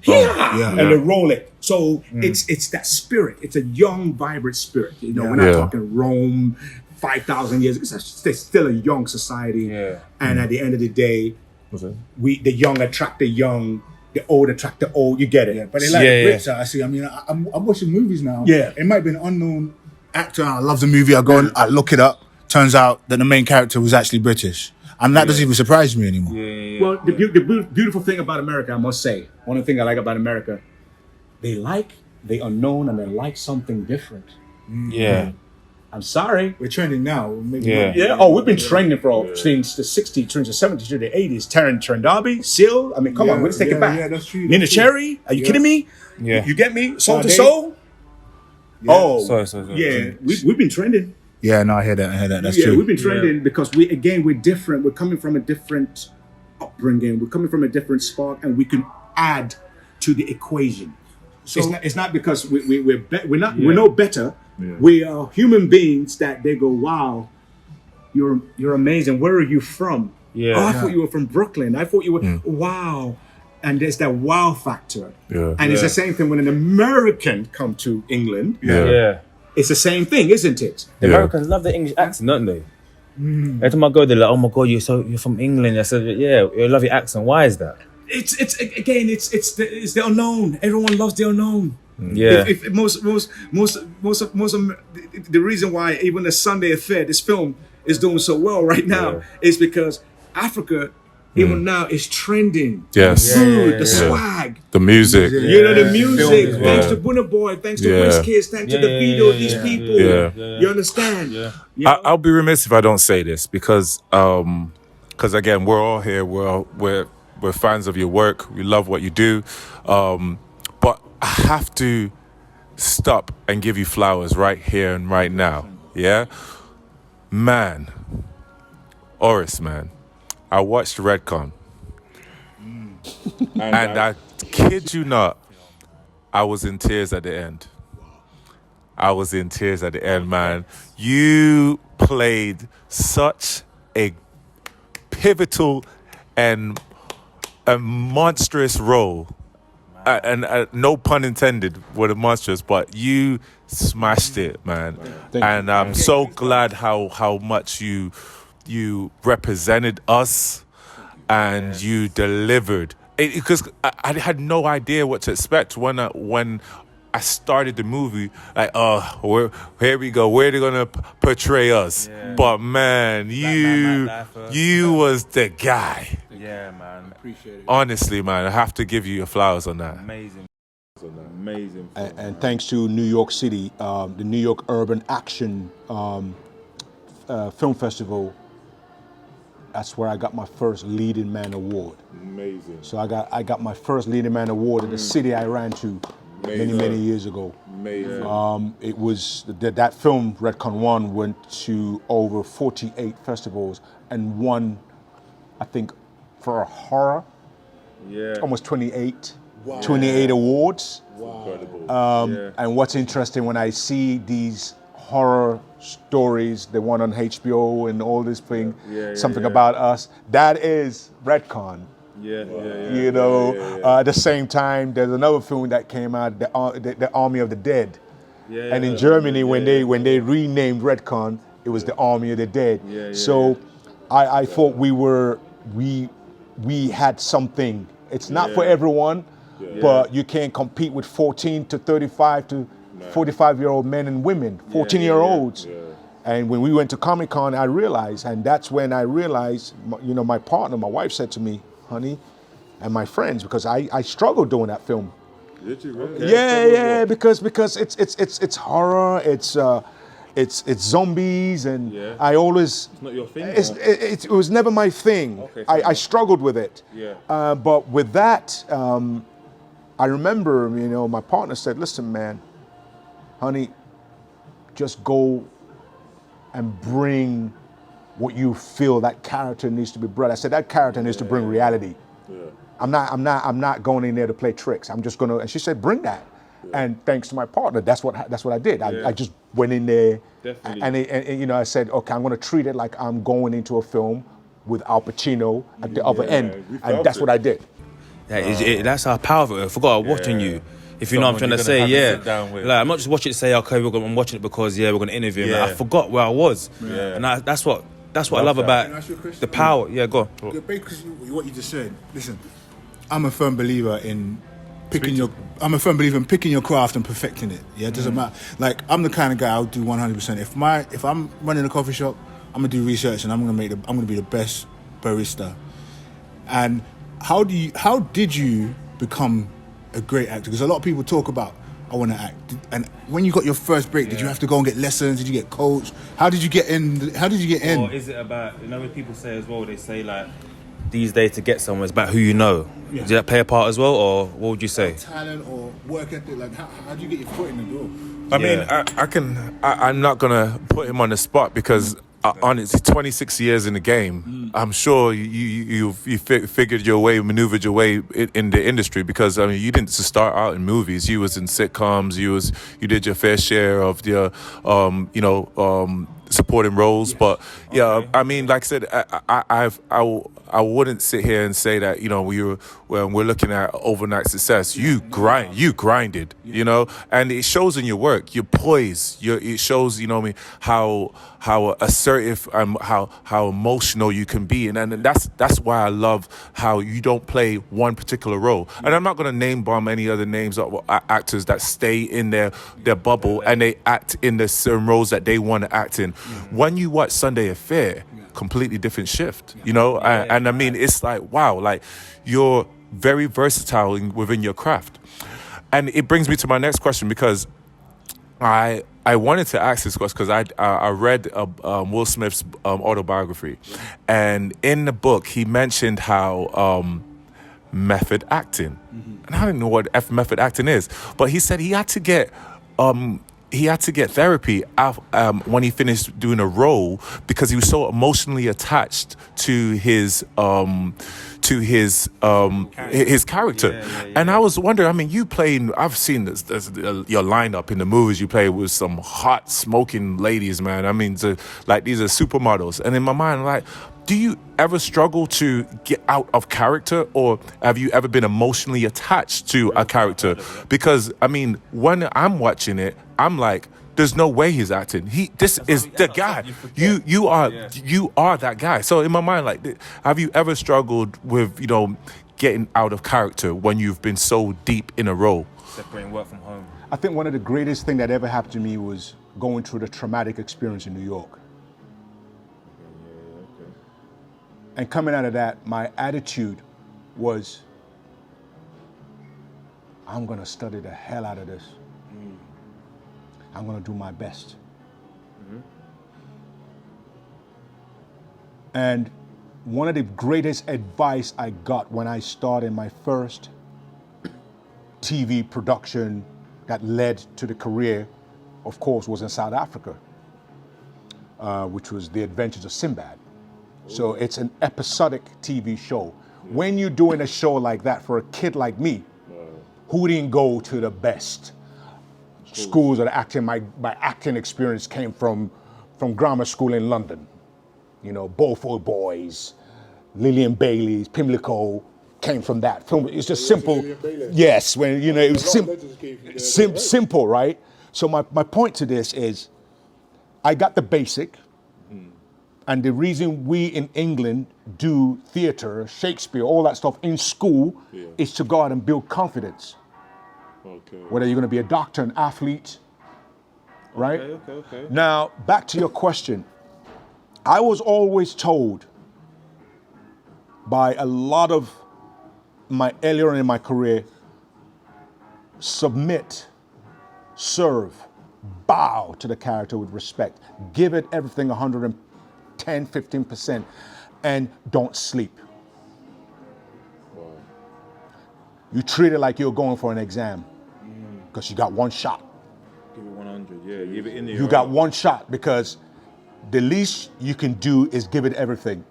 And they roll it. So it's that spirit. It's a young, vibrant spirit. You know, we're not talking Rome, 5,000 years. It's still a young society. Yeah. And at the end of the day, the young attract the young. The old attract the old. You get it. Yeah, but they like the Brits. I see. I mean, I'm watching movies now. Yeah. It might be an unknown actor. I love the movie. I go and I look it up. Turns out that the main character was actually British. And that doesn't even surprise me anymore. Well, the beautiful thing about America, I must say, one of the things I like about America, they like the unknown and they like something different. Yeah. I'm sorry. We're trending now. Maybe Yeah. not. Yeah. Oh, we've been trending since the 60s, since the 70s to the 80s. Terran Darby, Seal. I mean, come on, let's take it back. Yeah, that's true. Nina Cherry. Are you kidding me? Yeah. You get me? Soul to they- soul. Oh, Sorry. yeah. We've been trending. Yeah, no, I hear that. That's Yeah, true. we've been trending because we're different. We're coming from a different upbringing. We're coming from a different spot, and we can add to the equation. So it's not because we're no better. Yeah. We are human beings that they go, wow, you're amazing. Where are you from? Yeah. Oh, I thought you were from Brooklyn. I thought you were wow. And there's that wow factor. Yeah. And it's the same thing when an American come to England. Yeah. It's the same thing, isn't it? The Americans love the English accent, don't they? Every time I go, they're like, "Oh my god, you're from England." I said, "Yeah, I love your accent. Why is that?" It's the unknown. Everyone loves the unknown. Yeah. If most of the reason why even the Sunday Affair, this film is doing so well right now, is because Africa even now is trending. Yes. The food, the swag. The music. You know, the music. Film, Thanks to Burna Boy, thanks to Wizkid, thanks to the video, these people. Yeah. You understand? Yeah. You know? I'll be remiss if I don't say this because again, we're all here. We're fans of your work. We love what you do, but I have to stop and give you flowers right here and right now. Yeah, man, Oris, man, I watched Redcon, and I kid you not, I was in tears at the end. I was in tears at the end, man. You played such a pivotal and a monstrous role. And no pun intended with the monstrous, but you smashed it, man. And I'm so glad how much you represented us and you delivered. Because I had no idea what to expect when I started the movie, like, here we go. Where are they gonna portray us? Yeah. But man, you was the guy. Yeah, man. Appreciate it. Honestly, man, I have to give you your flowers on that. Amazing. And thanks to New York City, the New York Urban Action Film Festival, that's where I got my first Leading Man Award. Amazing. So I got my first Leading Man Award in the city I ran to many years ago. Amazing. It was that film Redcon 1 went to over 48 festivals and won, I think, for a horror, almost 28 awards. Incredible. And what's interesting when I see these horror stories, the one on HBO and all this thing, something about us, that is Redcon. You know, at the same time, there's another film that came out, the Army of the Dead. And in Germany, when they renamed Redcon, it was the Army of the Dead. So I thought we had something. It's not for everyone, but you can't compete with 14 to 35 to 45-year-old men and women, 14-year-olds. And when we went to Comic-Con, I realized, and that's when I realized, you know, my partner, my wife said to me, honey, and my friends, because I struggled doing that film. Did you really? Yeah, because it's horror, it's zombies, and I always. It's not your thing. It was never my thing. Okay, I struggled with it. Yeah. But with that, I remember, you know, my partner said, "Listen, man, honey, just go and bring what you feel that character needs to be brought." I said, that character needs to bring reality. I'm not going in there to play tricks. I'm just gonna. And she said, bring that. And thanks to my partner, that's what I did. I just went in there, Definitely. and you know, I said, okay, I'm going to treat it like I'm going into a film with Al Pacino at the other end, we and felt that's it. what I did. That's how powerful. I forgot I'm watching you. If you know what I'm Someone trying to you're gonna say, have to sit down with. Like I'm not just watching it to say, okay, I'm watching it because we're gonna interview him. Like, I Yeah. forgot where I was, and that's what I love that. about Can I ask you a question? the power. Yeah, go on. Because what you just said. Listen, I'm a firm believer in picking your craft and perfecting it. Yeah, it doesn't matter. Like I'm the kind of guy I'll do 100%. If I'm running a coffee shop, I'm gonna do research and I'm gonna be the best barista. And how did you become a great actor? Because a lot of people talk about I want to act. And when you got your first break, did you have to go and get lessons? Did you get coached? How did you get in? Or is it about, when people say as well, they say like these days to get somewhere, it's about who you know. Yeah. Does that play a part as well, or what would you say? Talent or work ethic? Like how do you get your foot in the door? I mean, I'm not gonna put him on the spot because honestly, 26 years in the game, I'm sure you figured your way, maneuvered your way in the industry, because I mean, you didn't just start out in movies. You was in sitcoms. You did your fair share of the supporting roles. But I mean, like I said, I wouldn't sit here and say that when we're looking at overnight success. You grinded, and it shows in your work, your poise. It shows, how assertive and how emotional you can be, and that's why I love how you don't play one particular role. And I'm not going to name bomb any other names of actors that stay in their bubble and they act in the certain roles that they want to act in. When you watch Sunday Affair, completely different shift, and I mean, it's like, wow, like you're very versatile within your craft. And it brings me to my next question, because I wanted to ask this question because I read Will Smith's autobiography, and in the book he mentioned how method acting, and I don't know what method acting is, but he said he had to get therapy when he finished doing a role, because he was so emotionally attached to his character. And I was wondering, I mean, I've seen this your lineup in the movies you play with some hot smoking ladies, man. I mean, these are supermodels. And in my mind, like, do you ever struggle to get out of character, or have you ever been emotionally attached to a character? Because I mean, when I'm watching it, I'm like, there's no way he's acting. This is the guy. You are that guy. So in my mind, like, have you ever struggled with getting out of character when you've been so deep in a role? Separating work from home. I think one of the greatest thing that ever happened to me was going through the traumatic experience in New York. And coming out of that, my attitude was, I'm gonna study the hell out of this. I'm gonna do my best. And one of the greatest advice I got when I started my first TV production that led to the career, of course, was in South Africa, which was The Adventures of Sinbad. So it's an episodic TV show. When you're doing a show like that for a kid like me, who didn't go to the best schools of acting? My acting experience came from grammar school in London. Beaufort Boys, Lillian Bailey's, Pimlico came from that film. It's just simple. Yes, when it was simple, right? So my point to this is, I got the basic. And the reason we in England do theatre, Shakespeare, all that stuff in school is to go out and build confidence. Okay. Whether you're going to be a doctor, an athlete, right? Okay. Now, back to your question. I was always told by a lot of earlier in my career, submit, serve, bow to the character with respect, give it everything 110, 15%, and don't sleep. Wow. You treat it like you're going for an exam, because you got one shot. Give it 100, yeah. Give it in there. You got one shot, because the least you can do is give it everything.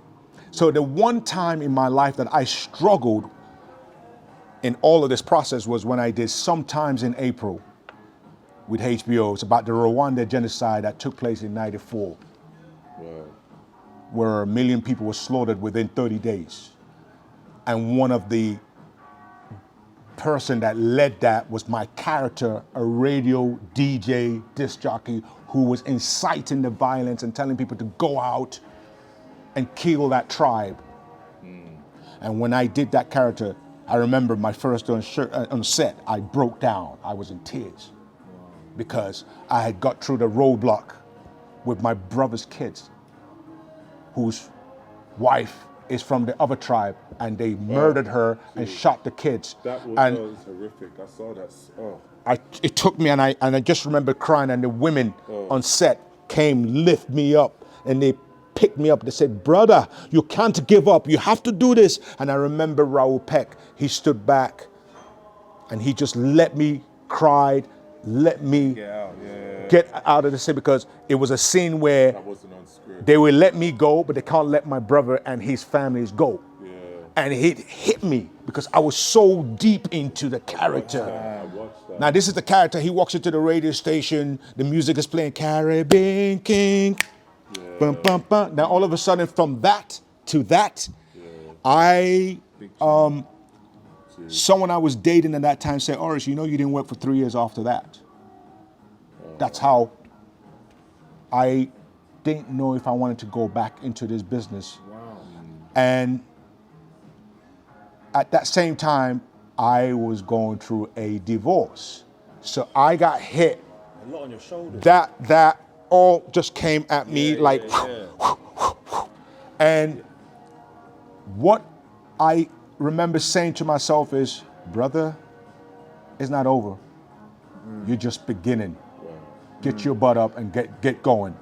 So the one time in my life that I struggled in all of this process was when I did Sometimes in April with HBO. It's about the Rwanda genocide that took place in '94, where 1 million people were slaughtered within 30 days. And one of the person that led that was my character, a radio DJ, disc jockey, who was inciting the violence and telling people to go out and kill that tribe. And when I did that character, I remember my first on set, I broke down. I was in tears because I had got through the roadblock with my brother's kids, whose wife is from the other tribe, and they murdered her and shot the kids. That was, and was horrific. I saw that. Oh. it took me, and I just remember crying, and the women on set came, lift me up, and they picked me up. They said, brother, you can't give up. You have to do this. And I remember Raoul Peck, he stood back and he just let me cry, let me get out of the scene, because it was a scene where I wasn't on script. they will let me go, but they can't let my brother and his families go. Yeah. And it hit me because I was so deep into the character. Watch that. Now, this is the character. He walks into the radio station. The music is playing Caribbean King. Bum, bum, bum. Now, all of a sudden, from that to that, someone I was dating at that time said, Oris, you know you didn't work for 3 years after that. That's how I didn't know if I wanted to go back into this business. Wow. And at that same time, I was going through a divorce. So I got hit. A lot on your shoulders. That all just came at me like, and what I remember saying to myself is, brother, it's not over. You're just beginning. Get your butt up and get going,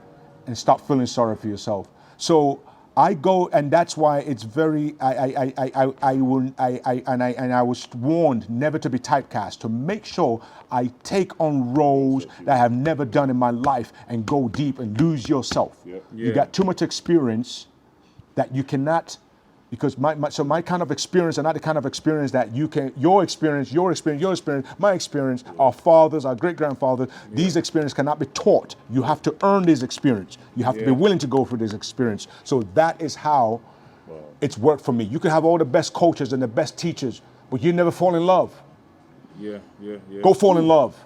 and stop feeling sorry for yourself. So I go, and that's why it's very. I was warned never to be typecast, to make sure I take on roles that I have never done in my life and go deep and lose yourself. You got too much experience that you cannot. Because my kind of experience are not the kind of experience that you can, your experience, my experience, our fathers, our great-grandfathers, these experiences cannot be taught. You have to earn this experience. You have to be willing to go for this experience. So that is how it's worked for me. You can have all the best coaches and the best teachers, but you never fall in love. Go fall in love.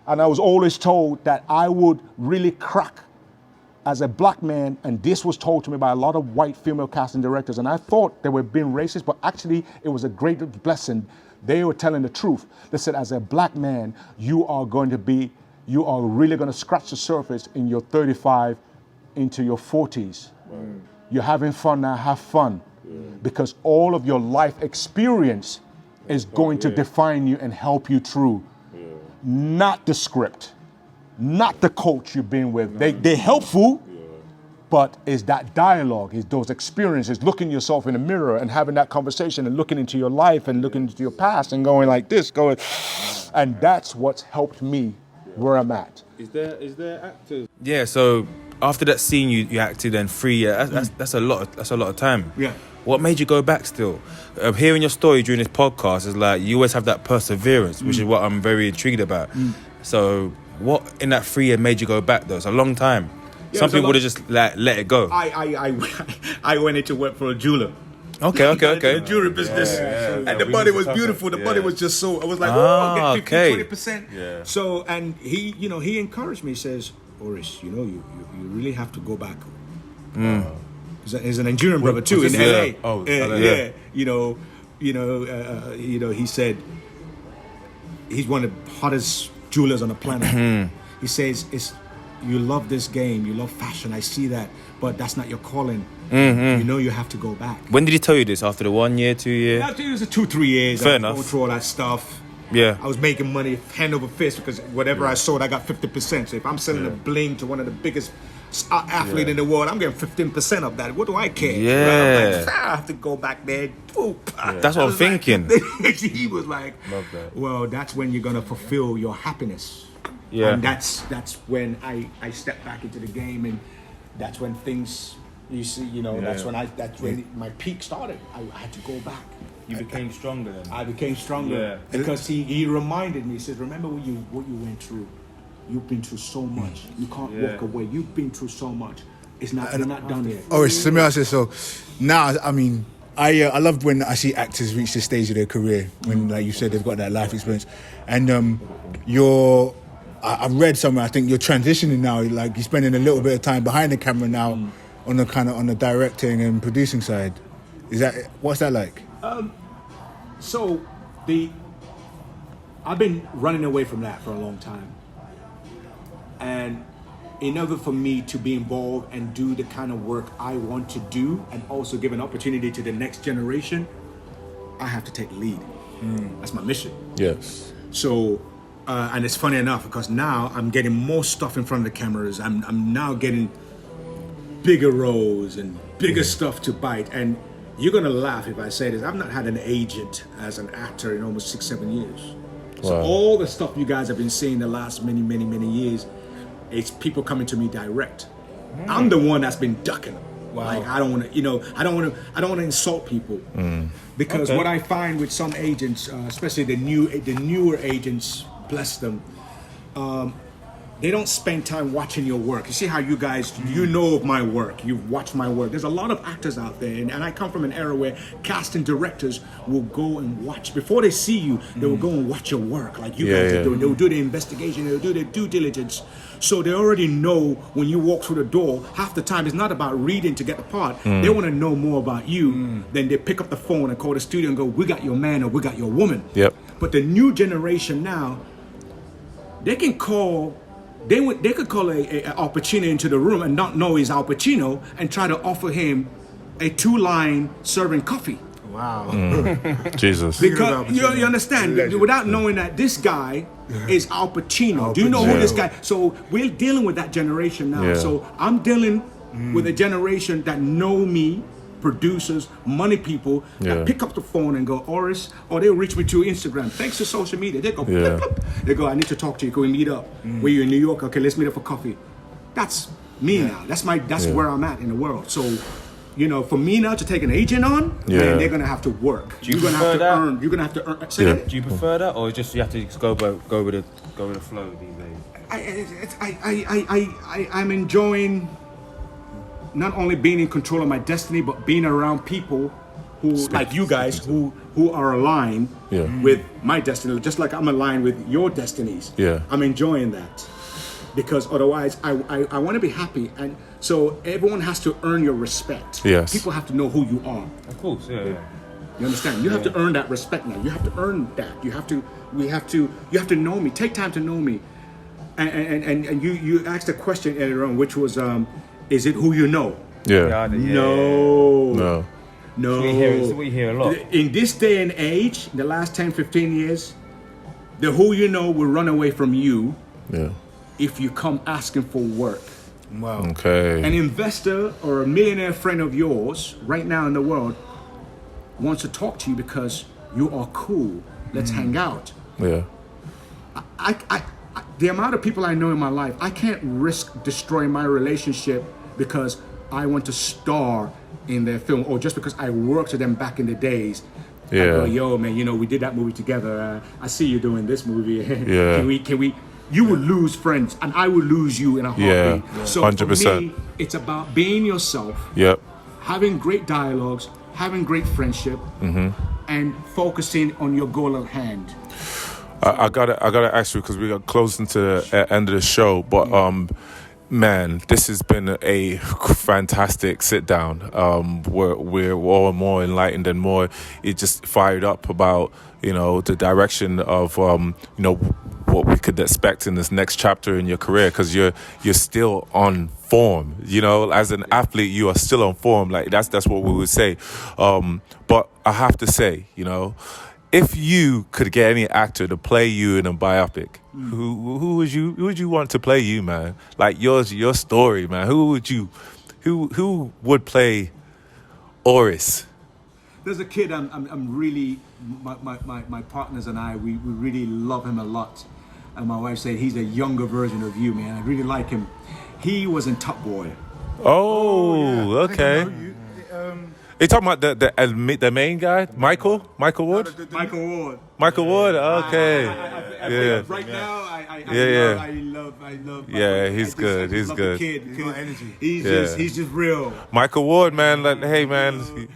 And I was always told that I would really crack as a black man, and this was told to me by a lot of white female casting directors, and I thought they were being racist, but actually it was a great blessing. They were telling the truth. They said, as a black man, you are really going to scratch the surface in your 35 into your 40s. You're having fun now, have fun. Because all of your life experience is going to define you and help you through. Not the script. Not the coach you've been with. They're helpful, but it's that dialogue, it's those experiences, looking yourself in the mirror and having that conversation and looking into your life and looking into your past and going like this, and that's what's helped me where I'm at. Is there actors? Yeah, so after that scene you acted in 3 years, that's a lot of time. Yeah. What made you go back still? Hearing your story during this podcast is like you always have that perseverance, which is what I'm very intrigued about. So what in that 3 years made you go back though? It's a long time. Some people would have just let it go. I went into work for a jeweler. Okay. The jewelry business, and the money was beautiful. The money was just so. I was like, oh, get 15-20%. Yeah. So, and he encouraged me. He says, Oris, you really have to go back. He's a Nigerian brother too in LA. Oh, yeah. He said he's one of the hottest jewelers on the planet. He says, you love this game, you love fashion, I see that, but that's not your calling. You have to go back. When did he tell you this? After the 1 year, 2 years? I think it was 2-3 years. Fair I was enough. going through all that stuff. Yeah. I was making money hand over fist because whatever I sold, I got 50%. So if I'm selling a bling to one of the biggest athlete in the world, I'm getting 15% of that. What do I care? Yeah. I'm like, I have to go back there. That's what I'm thinking. He was like, Love that. well, that's when you're going to fulfill your happiness. Yeah. And that's when I stepped back into the game, and that's when things, that's when my peak started. I had to go back. You became stronger then. I became stronger Yeah. because he reminded me. He says, "Remember what you went through. You've been through so much. You can't walk away. You've been through so much. It's not. You're not done yet." Oris, let me ask you. So now, I mean, I love when I see actors reach this stage of their career when, like you said, they've got that life experience, and I've read somewhere. I think you're transitioning now. Like you're spending a little bit of time behind the camera now, on the directing and producing side. What's that like? So I've been running away from that for a long time, and in order for me to be involved and do the kind of work I want to do, and also give an opportunity to the next generation, I have to take the lead. That's my mission. Yes. So, and it's funny enough because now I'm getting more stuff in front of the cameras. I'm now getting bigger roles and bigger stuff to bite. And you're gonna laugh if I say this. I've not had an agent as an actor in almost 6-7 years. So Wow. all the stuff you guys have been seeing the last many years, it's people coming to me direct. I'm the one that's been ducking. Like I don't want to, I don't want to insult people because what I find with some agents, especially the newer agents, bless them, they don't spend time watching your work. You see how you guys, you know of my work, you've watched my work. There's a lot of actors out there, and I come from an era where casting directors will go and watch, before they see you, they will go and watch your work, like you guys are doing. They will do the investigation, they will do the due diligence. So they already know when you walk through the door, half the time it's not about reading to get the part. They want to know more about you. Then they pick up the phone and call the studio and go, "We got your man," or "We got your woman." Yep. But the new generation now, they can call, they could call a Al Pacino into the room and not know he's Al Pacino and try to offer him a 2-line serving coffee. Wow. Jesus. Because you understand, without knowing that this guy is Al Pacino. Do you know who this guy? So we're dealing with that generation now. Yeah. So I'm dealing with a generation that know me, producers, money people that pick up the phone and go, "Oris," or they'll reach me through Instagram. Thanks to social media, they go, blip, blip. They go, "I need to talk to you. Can we meet up? Where you in New York? Okay, let's meet up for coffee." That's me now. That's where I'm at in the world. So, for me now to take an agent on, man, they're gonna have to work. You're gonna have to earn. You're gonna have to earn. Say that? Do you prefer that, or just you have to just go with the flow these days? I'm enjoying not only being in control of my destiny, but being around people who, like you guys, who are aligned with my destiny, just like I'm aligned with your destinies. Yeah. I'm enjoying that because otherwise, I want to be happy, and so everyone has to earn your respect. Yes. People have to know who you are. Of course, yeah. You understand? You have to earn that respect now. You have to earn that. You have to know me. Take time to know me. And you asked a question earlier on, which was, is it who you know? Yeah. No. No. It's what you hear a lot. In this day and age, in the last 10, 15 years, the who you know will run away from you if you come asking for work. Wow. Okay. An investor or a millionaire friend of yours right now in the world wants to talk to you because you are cool. Let's hang out. Yeah. The amount of people I know in my life, I can't risk destroying my relationship because I want to star in their film, or just because I worked with them back in the days. Yeah. I go, "Yo, man, we did that movie together. I see you doing this movie. Yeah. Can we? You would lose friends, and I would lose you in a heartbeat. Yeah. So 100%. for me, it's about being yourself, Yep. having great dialogues, having great friendship, and focusing on your goal at hand. I gotta ask you because we got close into the end of the show, but man, this has been a fantastic sit down. We're all more enlightened and more just fired up about the direction of what we could expect in this next chapter in your career, because you're still on form. As an athlete, you are still on form. Like that's what we would say. But I have to say, if you could get any actor to play you in a biopic, who would you want to play you, man? Like your story, man. Who would play Oris? There's a kid I'm really, my partners and I, we really love him a lot. And my wife said he's a younger version of you, man. I really like him. He was in Top Boy. Oh, okay. You talking about the main guy, Michael Wood? Michael Ward. Michael Wood. Okay. Yeah. Right now, Yeah. I love. Yeah, he's I just good. He's love good. The kid because energy. He's just real. Michael Ward, man. Like, hey, man. For me,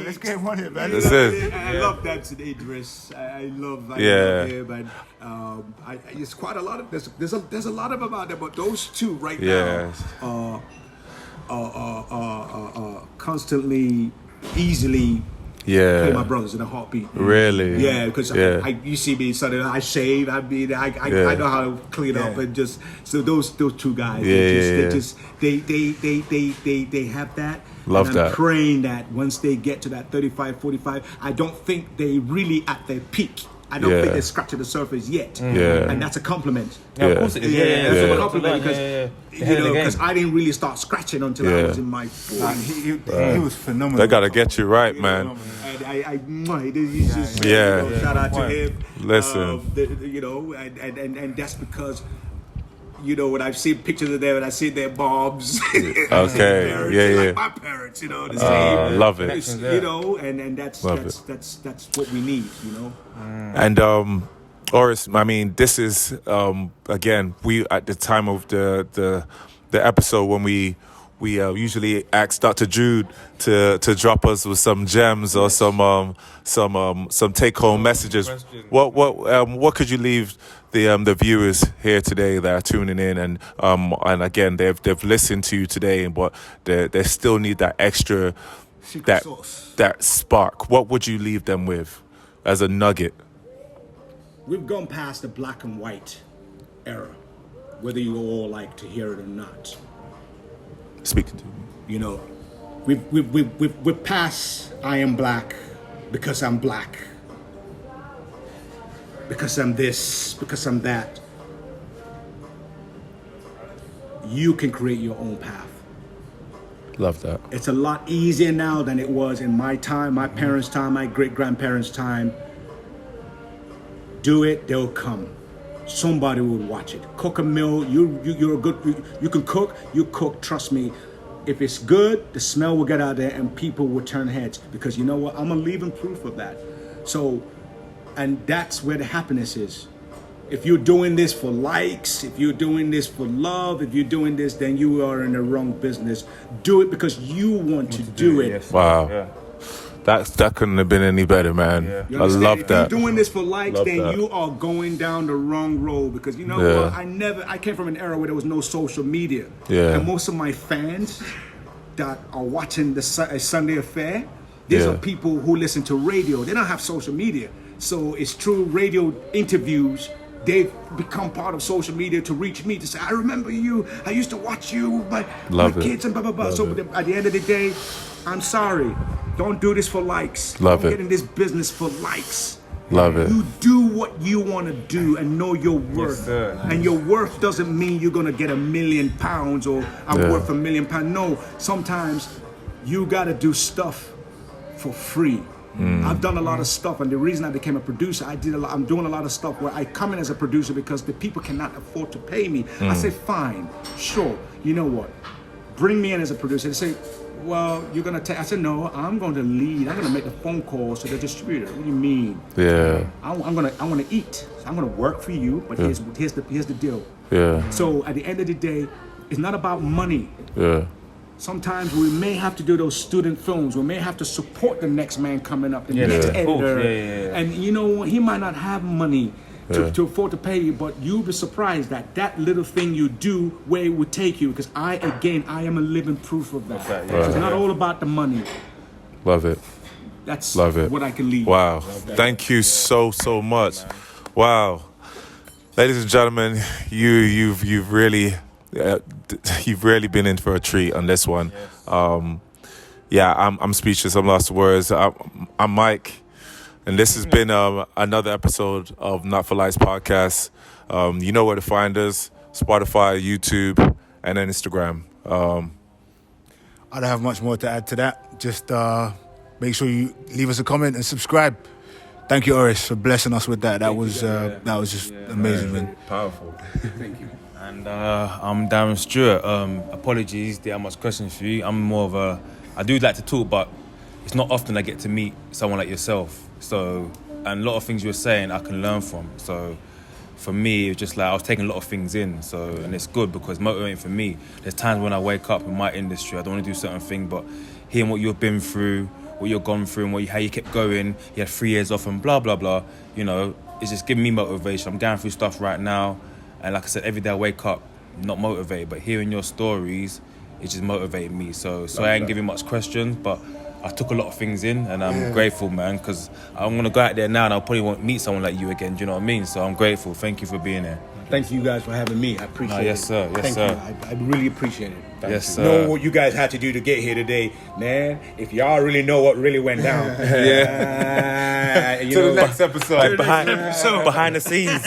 Let's get him on here, man. That's it. I love Damson Idris. I love Yeah. him, and it's quite a lot of there's a lot of them out there, but those two right Yes. now constantly, easily play my Yeah. brothers in a heartbeat. Really? Yeah, because Yeah. you see me, Sunday, I shave. I mean, I Yeah. know how to clean up and just so those two guys. Yeah, They have that. Love and I'm that. praying that once they get to that 35, 45, I don't think they really at their peak. I don't Yeah. think they're scratching the surface yet. Yeah. And that's a compliment. Yeah, of course it is. Yeah, that's Yeah. a compliment because Ahead of the game. because I didn't really start scratching until I Yeah. was in my 40s. He was phenomenal. They gotta get you right, man. And he's just Yeah. shout out to him. Listen. And that's because when I've seen pictures of them and I see their moms, Okay. parents, Yeah, like yeah. my parents, the same. Love it. It's, and that's Love that's what we need, And Oris, I mean, this is again, we at the time of the episode when we usually ask Dr. Jude to drop us with some gems or some take home messages. What could you leave the viewers here today that are tuning in and again they've listened to you today, but they still need that extra that spark. What would you leave them with as a nugget? We've gone past the black and white era, whether you all like to hear it or not. Speaking to me. We've passed I am black because I'm black, because I'm this, because I'm that. You can create your own path. Love that. It's a lot easier now than it was in my time, my parents' time, my great-grandparents' time. Do it, they'll come. Somebody will watch it. Cook a meal. You're a good. You can cook. You cook. Trust me. If it's good, the smell will get out there, and people will turn heads. Because you know what? I'm a living proof of that. So, and that's where the happiness is. If you're doing this for likes, if you're doing this for love, if you're doing this, then you are in the wrong business. Do it because you want to do it. Yes. Wow. Yeah. That couldn't have been any better, man. Yeah. You I understand? love If that. you're doing this for likes, Love then that. you are going down the wrong road. Because you know Yeah. what? I came from an era where there was no social media. Yeah. And most of my fans that are watching the Sunday Affair, these Yeah. are people who listen to radio. They don't have social media. So it's true radio interviews. They've become part of social media to reach me to say, I remember you. I used to watch you, my Love it. kids and blah, blah, blah. Love So it. at the end of the day, I'm sorry. Don't do this for likes. Love Don't it. get in this business for likes. Love it. You do what you want to do and know your worth. sir. And your worth doesn't mean you're going to get £1 million or I'm Yeah. worth £1 million. No, sometimes you got to do stuff for free. I've done a lot of stuff, and the reason I became a producer, I'm doing a lot of stuff where I come in as a producer because the people cannot afford to pay me. I say, fine, sure. You know what? Bring me in as a producer. They say, well, you're gonna take. I said, no, I'm going to lead. I'm gonna make the phone calls to the distributor. What do you mean? Yeah. I'm gonna eat. I'm gonna work for you, but here's the deal. Yeah. So at the end of the day, it's not about money. Yeah. Sometimes we may have to do those student films. We may have to support the next man coming up, the Yeah, next yeah. Of course. editor. Yeah. And you know what? He might not have money Yeah. to afford to pay you, but you'll be surprised that little thing you do, where it would take you. Because I am a living proof of that. Right, So it's not all about the money. Love it. That's Love it. what I can leave. Wow. Thank you so much. Wow. Ladies and gentlemen, you've really been in for a treat on this one. I'm speechless. I'm lost for words. I'm Mike, and this has been another episode of Not for Lights podcast. You know where to find us: Spotify, YouTube, and then Instagram. I don't have much more to add to that. Just make sure you leave us a comment and subscribe. Thank you, Oris, for blessing us with that. That was just amazing, man. Powerful. Thank you. And I'm Darren Stewart. Apologies, there are much questions for you. I'm more of I do like to talk, but it's not often I get to meet someone like yourself. So, and a lot of things you were saying I can learn from. So for me, it's just like I was taking a lot of things in. So, and it's good because it's motivating for me. There's times when I wake up in my industry, I don't want to do certain thing, but hearing what you've been through, what you've gone through, and how you kept going, you had 3 years off and blah, blah, blah, you know, it's just giving me motivation. I'm going through stuff right now. And like I said, every day I wake up, not motivated, but hearing your stories, it just motivated me. So I ain't giving much questions, but I took a lot of things in, and I'm grateful, man, because I'm going to go out there now and I'll probably won't meet someone like you again, do you know what I mean? So I'm grateful. Thank you for being here. Thank you guys for having me. I appreciate it. Yes, sir. Yes, Thank sir. you. I really appreciate it. Yes, sir. Know what you guys had to do to get here today, man. If y'all really know what really went down, Yeah. you To know, the next episode. Behind the scenes.